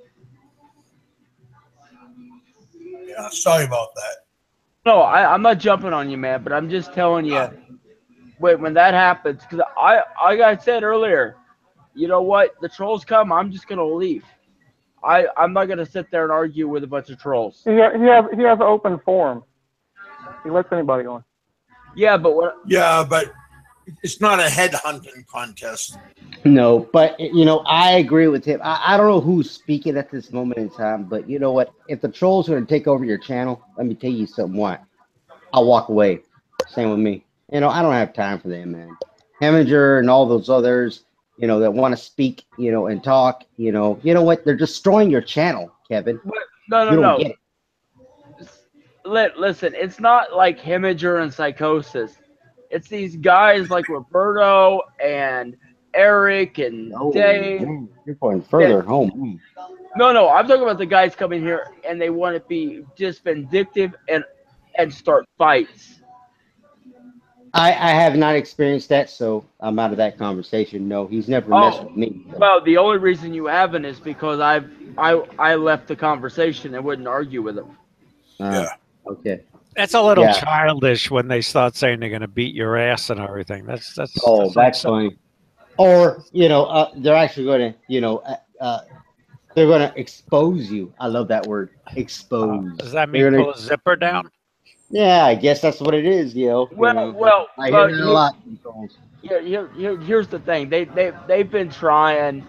Speaker 1: Yeah, sorry about that.
Speaker 3: No, I'm not jumping on you, man, but I'm just telling you, when that happens, because like I said earlier, you know what? The trolls come, I'm just gonna leave. I'm not gonna sit there and argue with a bunch of trolls.
Speaker 5: He has an open forum. He lets anybody on.
Speaker 3: Yeah, but
Speaker 1: but it's not a headhunting contest.
Speaker 9: No, but I agree with him. I don't know who's speaking at this moment in time, but you know what? If the trolls are going to take over your channel, let me tell you something. What? I'll walk away. Same with me. I don't have time for them, man. Heminger and all those others, that want to speak, and talk. You know what? They're destroying your channel, Kevin.
Speaker 3: No.
Speaker 9: You don't get it.
Speaker 3: Listen, it's not like Heminger and Psychosis. It's these guys like Roberto and Eric and Dave.
Speaker 9: You're going further home.
Speaker 3: No, I'm talking about the guys coming here and they want to be just vindictive and start fights.
Speaker 9: I have not experienced that, so I'm out of that conversation. No, he's never messed with me. So.
Speaker 3: Well, the only reason you haven't is because I left the conversation and wouldn't argue with him.
Speaker 1: Yeah.
Speaker 9: Okay.
Speaker 8: That's a little childish when they start saying they're going to beat your ass and everything. That's
Speaker 9: funny. Or they're actually going to they're going to expose you. I love that word, expose.
Speaker 8: Does that mean pull a zipper down?
Speaker 9: Yeah, I guess that's what it is.
Speaker 3: Well,
Speaker 9: I hear that a lot.
Speaker 3: Yeah, here's the thing. They've been trying.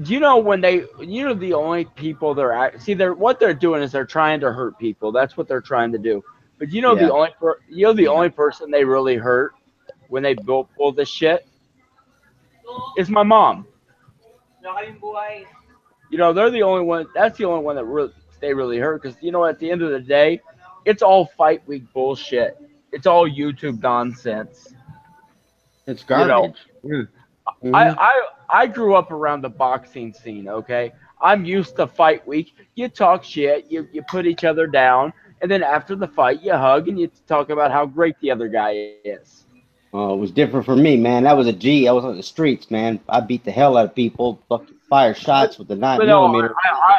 Speaker 3: Do you know when the only people what they're doing is they're trying to hurt people. That's what they're trying to do. But the only person they really hurt when they pull this shit is my mom. They're the only one. That's the only one that they really hurt because at the end of the day, it's all fight week bullshit. It's all YouTube nonsense.
Speaker 9: It's garbage.
Speaker 3: I grew up around the boxing scene. Okay, I'm used to fight week. You talk shit. You put each other down. And then after the fight, you hug and you talk about how great the other guy is.
Speaker 9: Oh, it was different for me, man. That was a G. I was on the streets, man. I beat the hell out of people, fucking fire shots with the 9mm.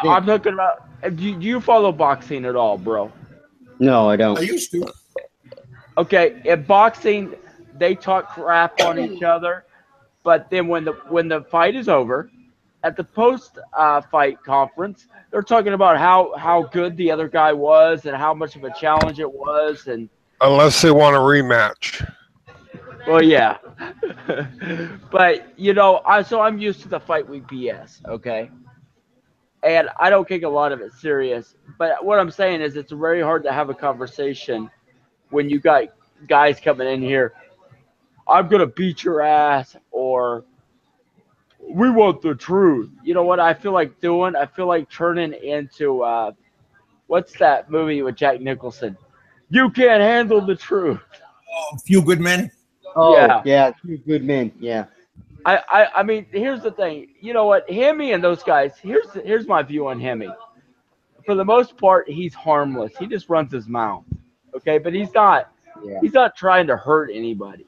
Speaker 3: I'm talking about. Do you follow boxing at all, bro?
Speaker 9: No, I don't.
Speaker 1: I used to.
Speaker 3: Okay, in boxing, they talk crap on each other, but then when the fight is over, at the post-fight conference, they're talking about how good the other guy was and how much of a challenge it was, and
Speaker 10: unless they want a rematch.
Speaker 3: Well, yeah, but I'm used to the fight week BS, okay, and I don't take a lot of it serious. But what I'm saying is, it's very hard to have a conversation when you got guys coming in here. I'm gonna beat your ass, or we want the truth. You know what I feel like doing? I feel like turning into what's that movie with Jack Nicholson? You can't handle the truth.
Speaker 1: Oh, Few Good Men.
Speaker 9: Oh, yeah, Few Good Men. Yeah.
Speaker 3: I mean, here's the thing. You know what? Hemi and those guys. Here's my view on Hemi. For the most part, he's harmless. He just runs his mouth. Okay, but he's not. Yeah. He's not trying to hurt anybody.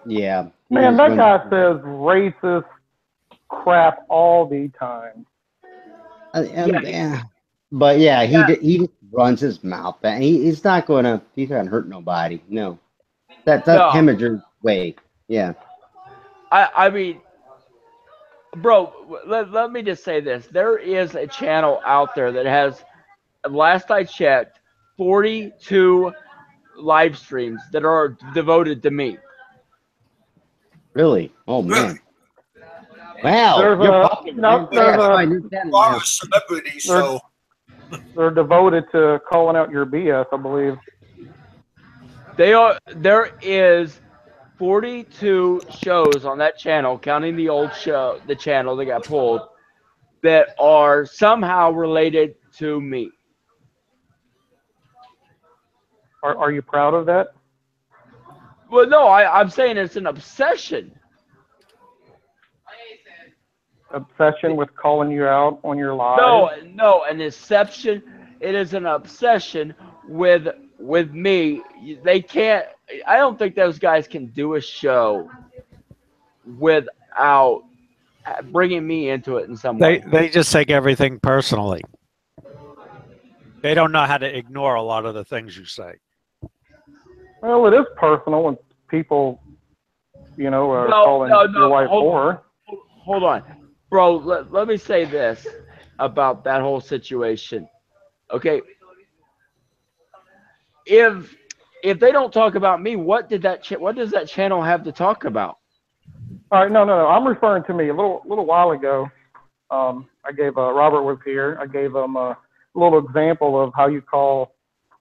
Speaker 9: Yeah.
Speaker 5: Man, that guy says racist crap all the time.
Speaker 9: But yeah, he just runs his mouth. He's not gonna hurt nobody. No, that's Hemiger's way. Yeah.
Speaker 3: I mean, bro, let me just say this: there is a channel out there that has, last I checked, 42 live streams that are devoted to me.
Speaker 9: Really? Oh man. Wow.
Speaker 5: There's a
Speaker 1: lot of celebrities, so
Speaker 5: they're devoted to calling out your BS, I believe.
Speaker 3: There is 42 shows on that channel, counting the old show, the channel that got pulled, that are somehow related to me.
Speaker 5: Are you proud of that?
Speaker 3: Well, no, I'm saying it's an obsession.
Speaker 5: Obsession with calling you out on your lives?
Speaker 3: No, an obsession. It is an obsession with with me, they can't. I don't think those guys can do a show without bringing me into it in some way.
Speaker 8: They just take everything personally. They don't know how to ignore a lot of the things you say.
Speaker 5: Well, it is personal when people, are calling your wife whore.
Speaker 3: Hold on, bro. Let me say this about that whole situation. Okay, if they don't talk about me, what does that channel have to talk about?
Speaker 5: All right, no. I'm referring to me. A little while ago, I gave Robert was here. I gave him a little example of how you call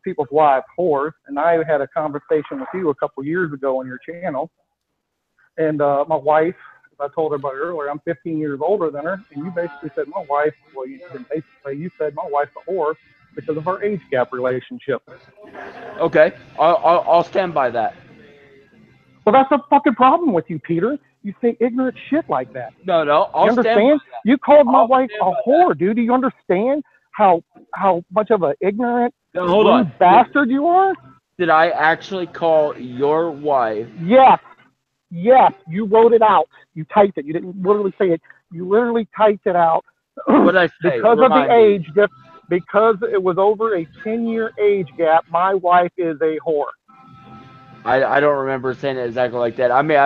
Speaker 5: people's wives whores, and I had a conversation with you a couple years ago on your channel. And my wife, as I told everybody earlier, I'm 15 years older than her, and you basically said my wife. Well, you said my wife's a whore because of our age gap relationship.
Speaker 3: Okay, I'll stand by that.
Speaker 5: Well, that's the fucking problem with you, Peter. You say ignorant shit like that.
Speaker 3: No,
Speaker 5: You
Speaker 3: I'll stand by
Speaker 5: understand?
Speaker 3: that.
Speaker 5: You called my wife a whore, dude. Do you understand how much of an ignorant, rude bastard you are?
Speaker 3: Did I actually call your wife?
Speaker 5: Yes, you wrote it out. You typed it. You didn't literally say it. You literally typed it out.
Speaker 3: What did I say?
Speaker 5: Because of the age, because it was over a 10-year age gap, my wife is a whore.
Speaker 3: I don't remember saying it exactly like that. I may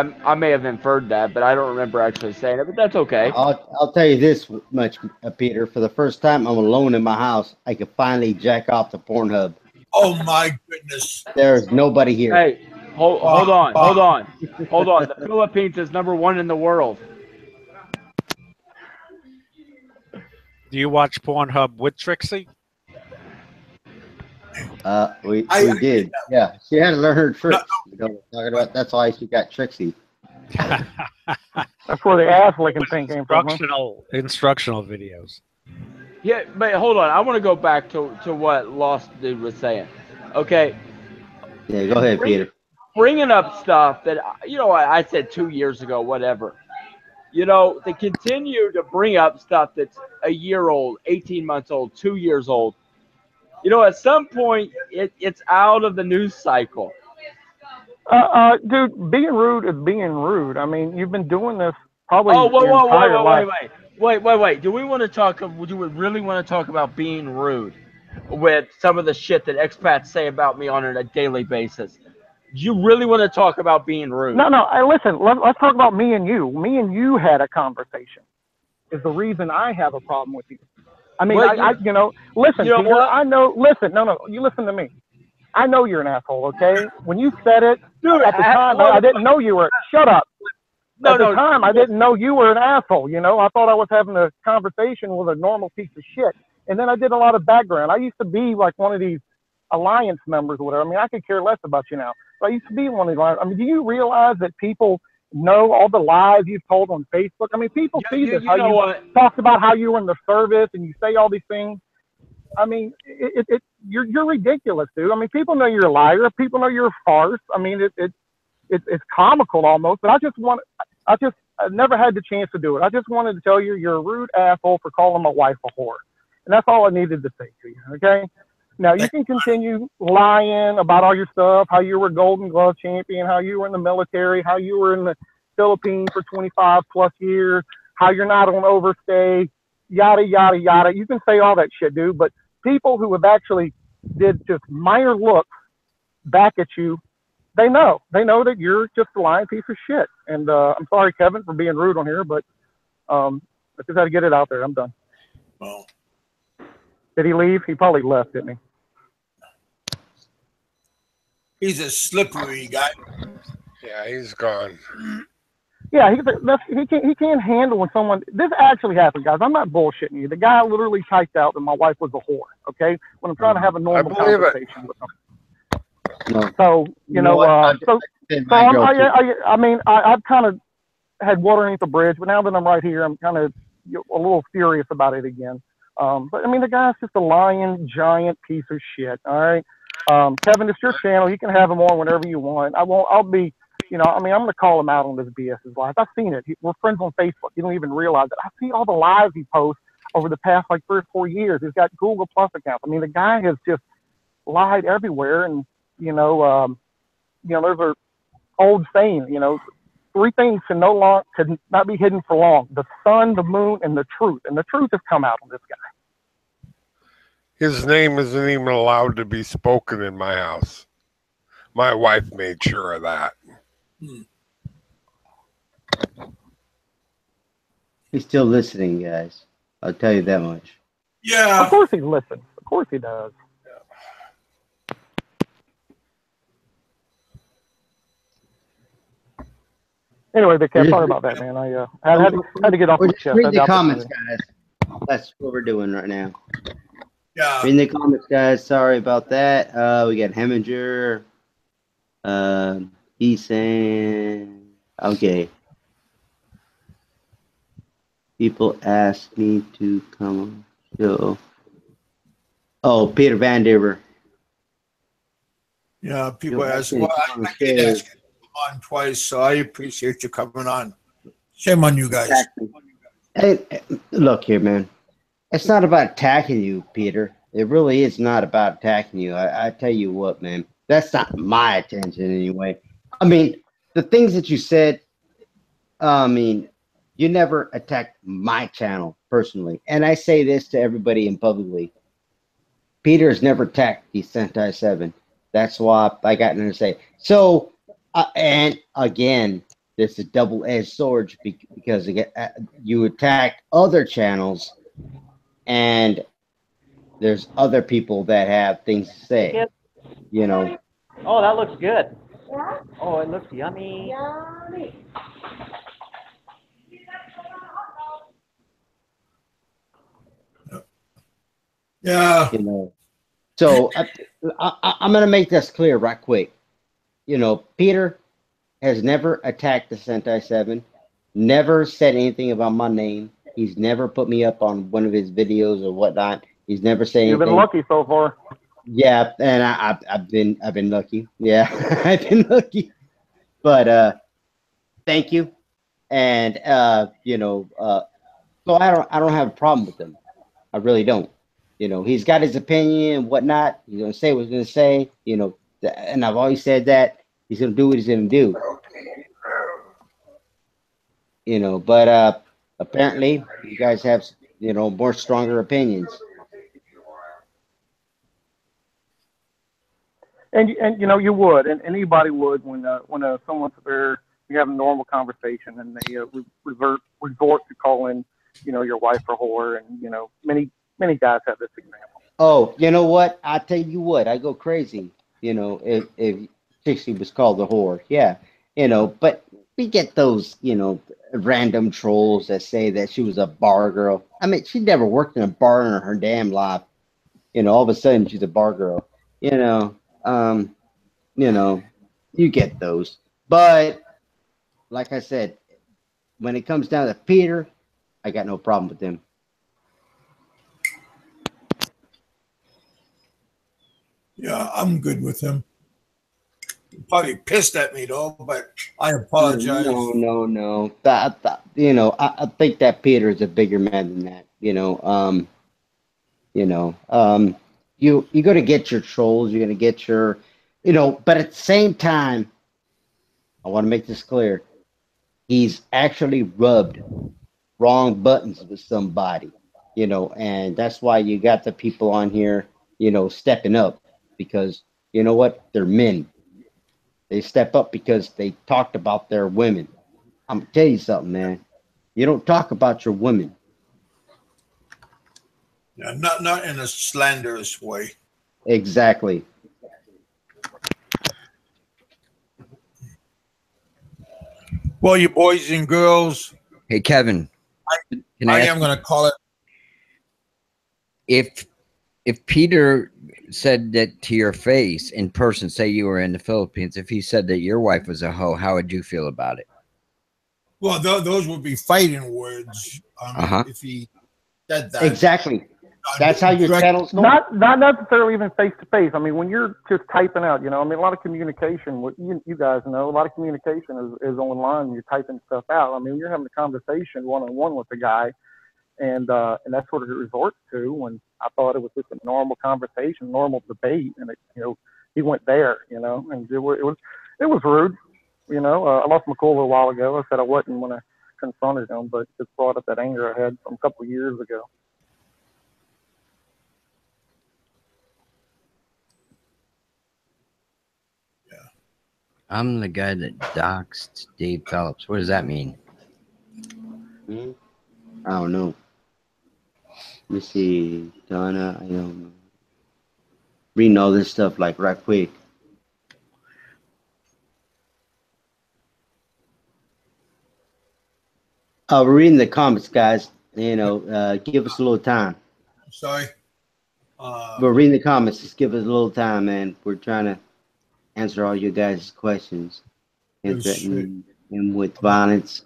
Speaker 3: have inferred that, but I don't remember actually saying it. But that's okay.
Speaker 9: I'll tell you this much, Peter. For the first time I'm alone in my house, I can finally jack off the Pornhub.
Speaker 1: Oh my goodness!
Speaker 9: There's nobody here.
Speaker 3: Hey, hold on. The Philippines is #1 in the world.
Speaker 8: Do you watch Pornhub with Trixie?
Speaker 9: We did. Yeah, she had to learn her tricks. You know what I'm talking about? That's why she got Trixie.
Speaker 5: That's where the ass licking thing came from.
Speaker 8: Instructional videos.
Speaker 3: Yeah, but hold on. I want to go back to what Lost Dude was saying. Okay.
Speaker 9: Yeah, go ahead, Peter.
Speaker 3: Bringing up stuff that, I said 2 years ago, whatever. They continue to bring up stuff that's a year old, 18 months old, 2 years old. At some point, it's out of the news cycle.
Speaker 5: Dude, being rude is being rude. I mean, you've been doing this probably your entire life.
Speaker 3: Wait. Do we really want to talk about being rude with some of the shit that expats say about me on a daily basis? Do you really want to talk about being rude?
Speaker 5: No. Listen, let's talk about me and you. Me and you had a conversation. Is the reason I have a problem with you. I mean, listen, Peter,
Speaker 3: what?
Speaker 5: I know. Listen, no. You listen to me. I know you're an asshole. Okay, when you said it,
Speaker 3: dude,
Speaker 5: at the time, I didn't know you were. Shut up. At the time, I didn't know you were an asshole. I thought I was having a conversation with a normal piece of shit. And then I did a lot of background. I used to be like one of these alliance members or whatever. I mean, I could care less about you now. But I used to be one of these alliance. I mean, do you realize that people know all the lies you've told on Facebook? I mean, people see this. How you talked about how you were in the service and you say all these things. I mean, you're ridiculous, dude. I mean, people know you're a liar. People know you're a farce. I mean, it's comical almost. But I never had the chance to do it. I just wanted to tell you you're a rude asshole for calling my wife a whore, and that's all I needed to say to you. Okay. Now you can continue lying about all your stuff, how you were Golden Glove champion, how you were in the military, how you were in the Philippines for 25 plus years, how you're not on overstay, yada, yada, yada. You can say all that shit, dude, but people who have actually did just minor looks back at you, they know that you're just a lying piece of shit. And I'm sorry, Kevin, for being rude on here, but I just had to get it out there. I'm done.
Speaker 1: Well,
Speaker 5: did he leave? He probably left, didn't he?
Speaker 1: He's a slippery guy.
Speaker 10: Yeah, he's gone.
Speaker 5: Yeah, he can't handle when someone. This actually happened, guys. I'm not bullshitting you. The guy literally typed out that my wife was a whore. Okay, when I'm trying to have a normal conversation with him.
Speaker 9: No.
Speaker 5: So I've kind of had water underneath the bridge, but now that I'm right here, I'm kind of a little furious about it again. But I mean, the guy's just a lying giant piece of shit. All right, Kevin, it's your channel. You can have him on whenever you want. I'll be. I'm going to call him out on this BS lies. I've seen it. We're friends on Facebook. You don't even realize it. I see all the lies he posts over the past 3 or 4 years. He's got Google Plus accounts. I mean, the guy has just lied everywhere. And, there's an old saying, three things could not be hidden for long: the sun, the moon, and the truth. And the truth has come out on this guy.
Speaker 10: His name isn't even allowed to be spoken in my house. My wife made sure of that.
Speaker 9: He's still listening, guys. I'll tell you that much.
Speaker 1: Yeah.
Speaker 5: Of course he listens. Of course he does. Anyway, Big Cat, sorry about that, man. I had to get off my chest.
Speaker 9: Read the comments, guys. That's what we're doing right now.
Speaker 1: Yeah.
Speaker 9: Read the comments, guys. Sorry about that. We got Heminger. He's saying, okay. People ask me to come on show. Oh, Peter Van Diver.
Speaker 1: Yeah, people ask. Well, I did ask you to come on twice, so I appreciate you coming on. Shame on you guys.
Speaker 9: Exactly. Hey, look here, man. It's not about attacking you, Peter. It really is not about attacking you. I tell you what, man. That's not my attention anyway. I mean, the things that you said, you never attacked my channel personally. And I say this to everybody in publicly. Peter has never attacked the Sentai 7. That's why I got nothing to say. So, and again, this is a double-edged sword because again, you attack other channels and there's other people that have things to say,
Speaker 7: Oh, that looks good. Oh, it looks yummy.
Speaker 1: Yeah.
Speaker 9: So I'm going to make this clear right quick. Peter has never attacked the Sentai 7, never said anything about my name. He's never put me up on one of his videos or whatnot. He's never said anything.
Speaker 5: You've been lucky so far.
Speaker 9: Yeah, and I've been lucky. Yeah, I've been lucky. But thank you. And so I don't have a problem with him. I really don't. He's got his opinion and whatnot. He's gonna say what he's gonna say. And I've always said that he's gonna do what he's gonna do. But apparently you guys have more stronger opinions.
Speaker 5: And you would, and anybody would when someone's there, you have a normal conversation, and they resort to calling your wife a whore, and many guys have this example.
Speaker 9: Oh, you know what? I tell you what, I go crazy. If Trixie was called a whore, yeah, but we get those random trolls that say that she was a bar girl. I mean, she never worked in a bar in her damn life. All of a sudden she's a bar girl. You get those. But like I said, when it comes down to Peter, I got no problem with him.
Speaker 1: Yeah, I'm good with him. He's probably pissed at me though, but I apologize.
Speaker 9: No. I think that Peter is a bigger man than that. You're gonna get your trolls, you're gonna get your but at the same time, I want to make this clear. He's actually rubbed wrong buttons with somebody, and that's why you got the people on here, stepping up, because you know what? They're men. They step up because they talked about their women. I'm gonna tell you something, man. You don't talk about your women.
Speaker 1: Yeah, not in a slanderous way.
Speaker 9: Exactly.
Speaker 1: Well, you boys and girls.
Speaker 2: Hey, Kevin.
Speaker 1: I am going to call it.
Speaker 2: If Peter said that to your face in person, say you were in the Philippines, if he said that your wife was a hoe, how would you feel about it?
Speaker 1: Well, those would be fighting words. If he said that.
Speaker 9: Exactly. That's how your channel's going.
Speaker 5: Not necessarily even face to face. I mean, when you're just typing out, a lot of communication. You guys know, a lot of communication is online. You're typing stuff out. I mean, you're having a conversation one-on-one with the guy. And that's what it resorts to when I thought it was just a normal conversation, normal debate. And he went there, and it was rude. I lost my cool a while ago. I said I wasn't when I confronted him, but just brought up that anger I had from a couple of years ago.
Speaker 2: I'm the guy that doxed Dave Phelps. What does that mean?
Speaker 9: I don't know. Let me see. Donna, I don't know. Reading all this stuff like right quick. We're reading the comments, guys. Give us a little time.
Speaker 1: Sorry.
Speaker 9: We're reading the comments. Just give us a little time, man. We're trying to answer all your guys' questions and threaten him with violence.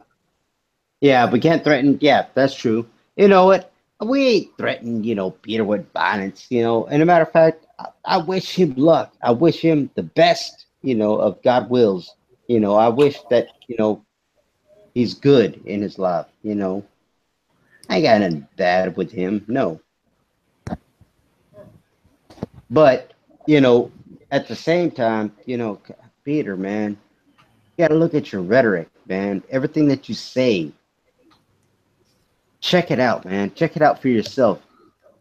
Speaker 9: Yeah, we can't threaten. Yeah, that's true. You know what? We ain't threatened, Peter with violence, And a matter of fact, I wish him luck. I wish him the best, of God wills. I wish that, he's good in his life, I ain't got nothing bad with him. No. But, at the same time, Peter, man, you got to look at your rhetoric, man. Everything that you say, check it out, man. Check it out for yourself.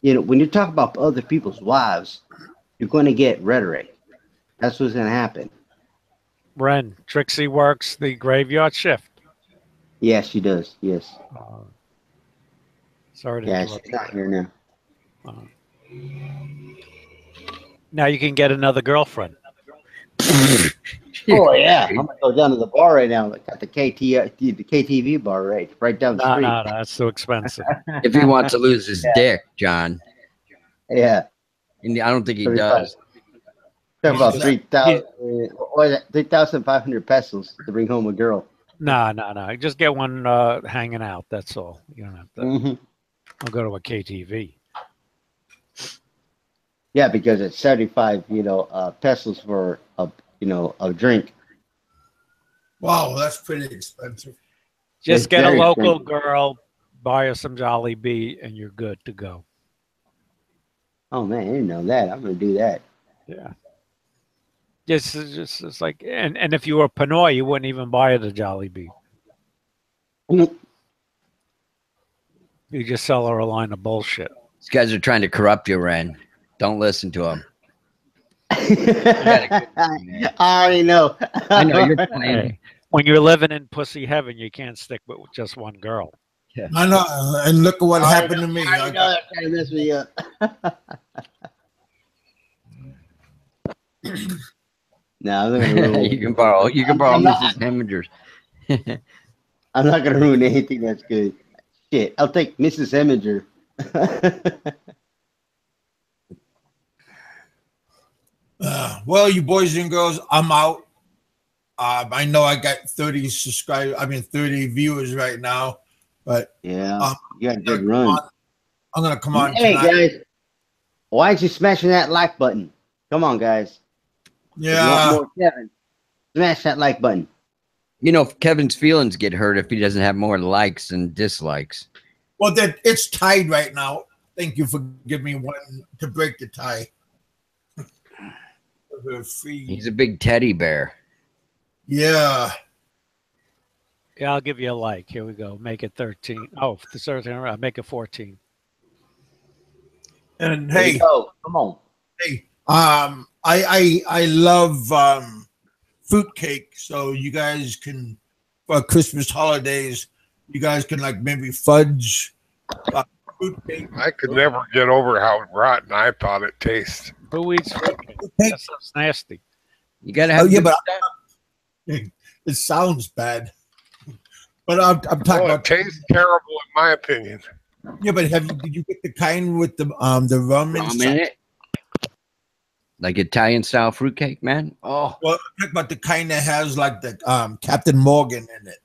Speaker 9: When you talk about other people's wives, you're going to get rhetoric. That's what's going to happen.
Speaker 8: Ren, Trixie works the graveyard shift.
Speaker 9: Yes, she does. Yes.
Speaker 8: Sorry to
Speaker 9: interrupt. She's not here now.
Speaker 8: Now you can get another girlfriend.
Speaker 9: Oh yeah, I'm gonna go down to the bar right now. I got the KTV bar right down the street.
Speaker 8: No, that's too expensive.
Speaker 2: If he wants to lose his dick, John.
Speaker 9: Yeah.
Speaker 2: And I don't think he does.
Speaker 9: Talk about 3,500 pesos to bring home a girl.
Speaker 8: No. Just get one hanging out. That's all. You don't have to. I'll go to a KTV.
Speaker 9: Yeah, because it's 75, pesos for a drink.
Speaker 1: Wow, that's pretty expensive.
Speaker 8: Just get a local girl, buy her some Jollibee, and you're good to go.
Speaker 9: Oh man, I didn't know that. I'm gonna do that.
Speaker 8: Yeah. Just like, and if you were Pinoy, you wouldn't even buy her the Jollibee. You just sell her a line of bullshit.
Speaker 2: These guys are trying to corrupt you, Ren. Don't listen to them.
Speaker 9: I already know.
Speaker 2: I know you're playing.
Speaker 8: When you're living in pussy heaven, you can't stick with just one girl.
Speaker 2: Yeah.
Speaker 1: I know, and look at what happened to me.
Speaker 9: I know that kind of mess me up. No, I'm not gonna ruin.
Speaker 2: You can borrow Mrs. Hemminger's.
Speaker 9: I'm not gonna ruin anything that's good. Shit, I'll take Mrs. Hemminger.
Speaker 1: Well, you boys and girls, I'm out. I know I got 30 viewers right now, but
Speaker 9: yeah, you got a good run.
Speaker 1: I'm gonna come on.
Speaker 9: Hey
Speaker 1: tonight.
Speaker 9: guys, why aren't you smashing that like button? Come on, guys.
Speaker 1: Yeah.
Speaker 9: More Kevin, smash that like button.
Speaker 2: Kevin's feelings get hurt if he doesn't have more likes than dislikes.
Speaker 1: Well, it's tied right now. Thank you for giving me one to break the tie.
Speaker 2: He's a big teddy bear.
Speaker 1: Yeah.
Speaker 8: Yeah, I'll give you a like. Here we go. Make it 13. Oh, the 13. Make it 14.
Speaker 1: And hey,
Speaker 9: come on.
Speaker 1: Hey, I love fruitcake. So you guys can, for Christmas holidays, you guys can like maybe fudge fruitcake.
Speaker 10: I could never get over how rotten I thought it tastes.
Speaker 8: Who eats fruitcake? That sounds nasty.
Speaker 2: You gotta have.
Speaker 1: Yeah, but it sounds bad. But I'm talking about.
Speaker 10: It tastes terrible in my opinion.
Speaker 1: Yeah, but did you get the kind with the rum
Speaker 2: in it? Like Italian style fruitcake, man. Oh,
Speaker 1: well, I'm talking about the kind that has like the Captain Morgan in it.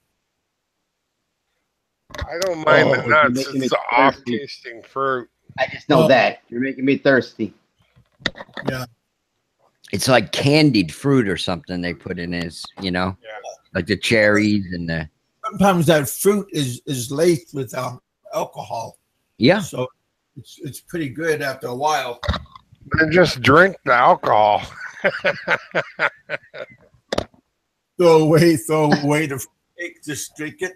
Speaker 10: I don't mind the nuts. It's off tasting fruit.
Speaker 9: I just know that you're making me thirsty.
Speaker 1: Yeah.
Speaker 2: It's like candied fruit or something they put in his, like the cherries and the.
Speaker 1: Sometimes that fruit is laced with alcohol.
Speaker 2: Yeah.
Speaker 1: So it's pretty good after a while.
Speaker 10: Then just drink the alcohol.
Speaker 1: Throw away the cake, just drink it.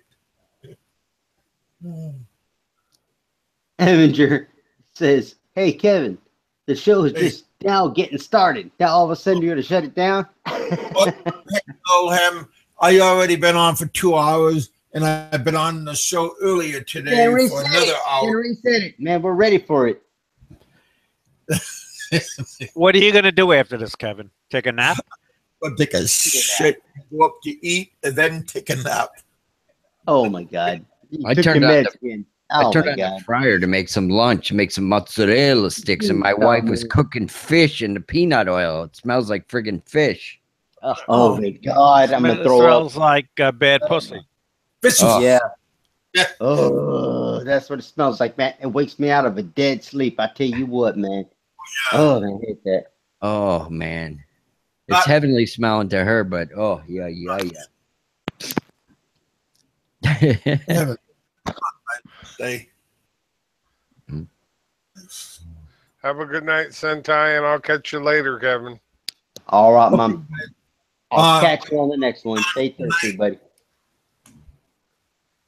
Speaker 9: Avenger says, "Hey Kevin, the show is just now getting started. Now all of a sudden you're gonna shut it down?"
Speaker 1: Tell him I already been on for 2 hours, and I've been on the show earlier today for another hour.
Speaker 9: Reset it, man. We're ready for it.
Speaker 8: What are you gonna do after this, Kevin? Take a nap?
Speaker 1: I'll take a shit, go up to eat, and then take a nap.
Speaker 9: Oh my God!
Speaker 2: I turned on the fryer to make some lunch, make some mozzarella sticks, and my wife was cooking fish in the peanut oil. It smells like friggin' fish.
Speaker 9: Oh my God! I'm gonna throw
Speaker 8: up. Smells like bad pussy.
Speaker 9: Yeah. Oh, that's what it smells like, man. It wakes me out of a dead sleep. I tell you what, man. Oh, I hate that.
Speaker 2: Oh man, it's heavenly smelling to her, but oh yeah.
Speaker 10: Have a good night, Sentai, and I'll catch you later, Kevin.
Speaker 9: All right, Mom. I'll catch you on the next one. Stay thirsty, buddy.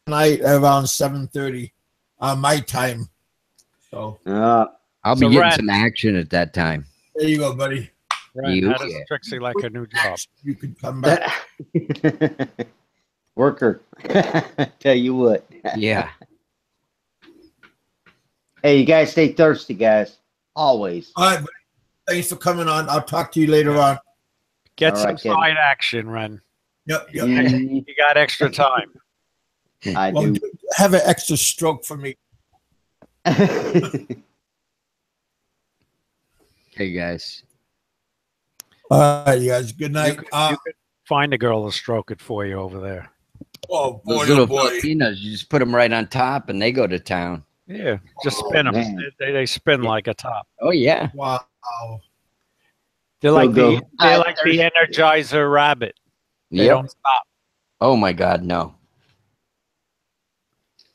Speaker 1: Night around 7:30 my time. So
Speaker 2: I'll be getting some action at that time.
Speaker 1: There you go, buddy.
Speaker 8: Right. How does Trixie like her new job?
Speaker 1: You can come back.
Speaker 9: Worker. Tell you what.
Speaker 2: Yeah.
Speaker 9: Hey, you guys stay thirsty, guys. Always.
Speaker 1: All right, buddy. Thanks for coming on. I'll talk to you later on.
Speaker 8: Get some side action, Ren.
Speaker 1: Yep.
Speaker 8: You got extra time.
Speaker 9: I do.
Speaker 1: Have an extra stroke for me.
Speaker 2: Hey guys.
Speaker 1: All right, you guys. Good night.
Speaker 8: You could find a girl to stroke it for you over there.
Speaker 1: Oh boy,
Speaker 2: those little Filipinos, you just put them right on top, and they go to town.
Speaker 8: Yeah, just spin them. They spin like a top.
Speaker 2: Oh yeah.
Speaker 1: Wow.
Speaker 8: They're like the Energizer rabbit. They don't stop.
Speaker 2: Oh my God, no.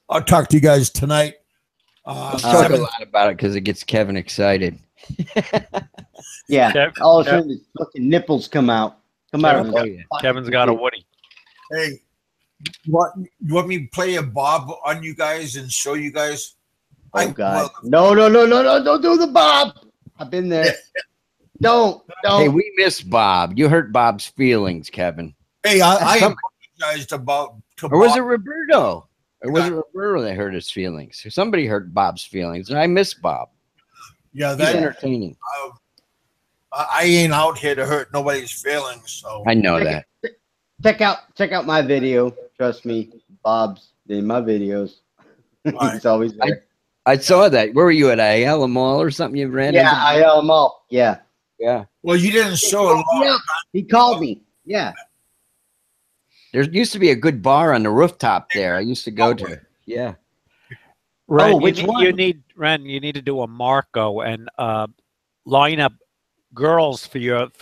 Speaker 1: I'll talk to you guys tonight.
Speaker 2: Talk a lot about it because it gets Kevin excited.
Speaker 9: Yeah. All of a sudden, his fucking nipples come out.
Speaker 8: Kevin's got a Woody.
Speaker 1: Hey, you want me to play a Bob on you guys and show you guys?
Speaker 9: Oh God! No! Don't do the Bob. I've been there. Don't.
Speaker 2: Hey, we miss Bob. You hurt Bob's feelings, Kevin.
Speaker 1: Hey, I apologized about.
Speaker 2: Or was it Roberto? Or was it Roberto that hurt his feelings? Or somebody hurt Bob's feelings, and I miss Bob.
Speaker 1: Yeah, that's
Speaker 2: entertaining.
Speaker 1: I ain't out here to hurt nobody's feelings. So
Speaker 2: I know that.
Speaker 9: Check out my video. Trust me, Bob's in my videos. He's always there.
Speaker 2: I saw that. Where were you at Ayala Mall or something? You ran?
Speaker 9: Yeah, Ayala Mall. Yeah.
Speaker 1: Well, you didn't show a lot.
Speaker 9: Yeah, he called me. Yeah.
Speaker 2: There used to be a good bar on the rooftop there. I used to go to. Yeah.
Speaker 8: Ren, which one? You need to do a Marco and line up girls for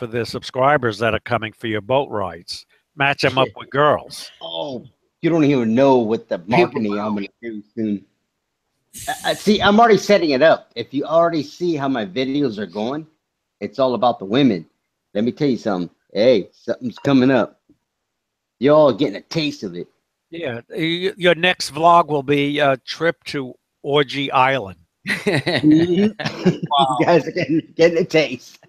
Speaker 8: the subscribers that are coming for your boat rides. Match them up with girls.
Speaker 9: Oh, you don't even know what the marketing I'm going to do soon. See, I'm already setting it up. If you already see how my videos are going, it's all about the women. Let me tell you something. Hey, something's coming up. You're all getting a taste of it.
Speaker 8: Yeah, your next vlog will be a trip to Orgy Island.
Speaker 9: Wow. You guys are getting a taste.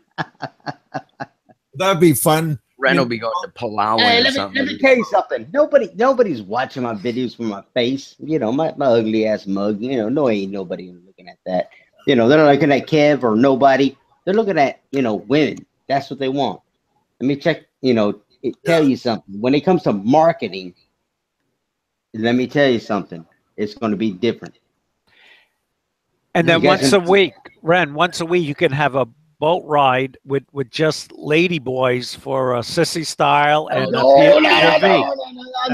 Speaker 1: That'd be fun.
Speaker 2: Ren will be going to Palau or something.
Speaker 9: Let me tell you something. Nobody's watching my videos for my face. You know, my ugly ass mug. You know, ain't nobody looking at that. You know, they're not looking at Kev or nobody. They're looking at, women. That's what they want. Let me check, tell you something. When it comes to marketing, let me tell you something. It's going to be different.
Speaker 8: And then once a week, Ren, you can have a boat ride with just lady boys for a Sissy Style and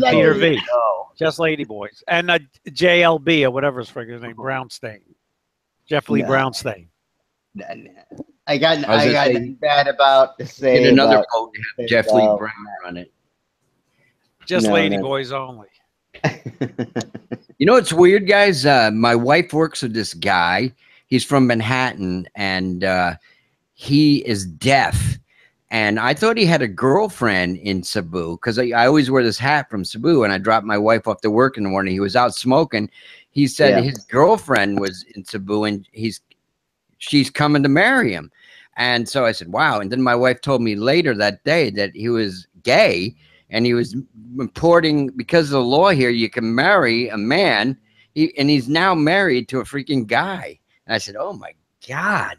Speaker 8: Peter V. Just lady boys. And a JLB or whatever his friggin' name, Brownstein. Jeff Lee Brownstein.
Speaker 9: I got nothing bad about to say.
Speaker 2: Get another boat to have Jeff Lee Brown on it.
Speaker 8: Just lady boys only.
Speaker 2: You know what's weird, guys? My wife works with this guy. He's from Manhattan, and he is deaf. And I thought he had a girlfriend in Cebu because I always wear this hat from Cebu. And I dropped my wife off to work in the morning. He was out smoking. He said his girlfriend was in Cebu, and she's coming to marry him. And so I said, wow. And then my wife told me later that day that he was gay, and he was importing, because of the law here, you can marry a man, and he's now married to a freaking guy. And I said, oh my God,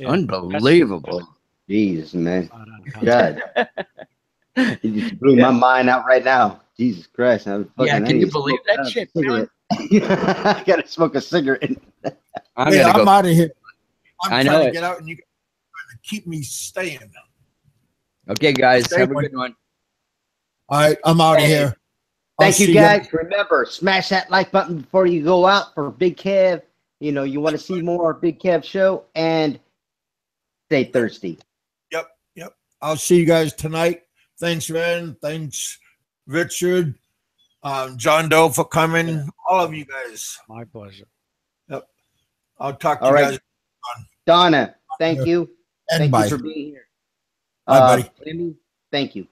Speaker 2: unbelievable.
Speaker 9: Jesus, man. God. You just blew my mind out right now. Jesus Christ.
Speaker 2: Can you believe that shit, man?
Speaker 9: I got to smoke a cigarette.
Speaker 1: I'm out of here. I'm trying to get out, and you trying to keep me staying.
Speaker 2: Okay, guys. Have a good one.
Speaker 1: All right, I'm out of here.
Speaker 9: Thank you, guys. Remember, smash that like button before you go out for Big Kev. You know, you want to see more Big Kev show, and stay thirsty.
Speaker 1: Yep. I'll see you guys tonight. Thanks, man. Thanks, Richard, John Doe for coming. All of you guys.
Speaker 8: My pleasure.
Speaker 1: Yep. I'll talk to you guys.
Speaker 9: Donna, thank you.
Speaker 1: And
Speaker 9: thank
Speaker 1: bye.
Speaker 9: you for being here.
Speaker 1: Bye, buddy.
Speaker 9: Thank you.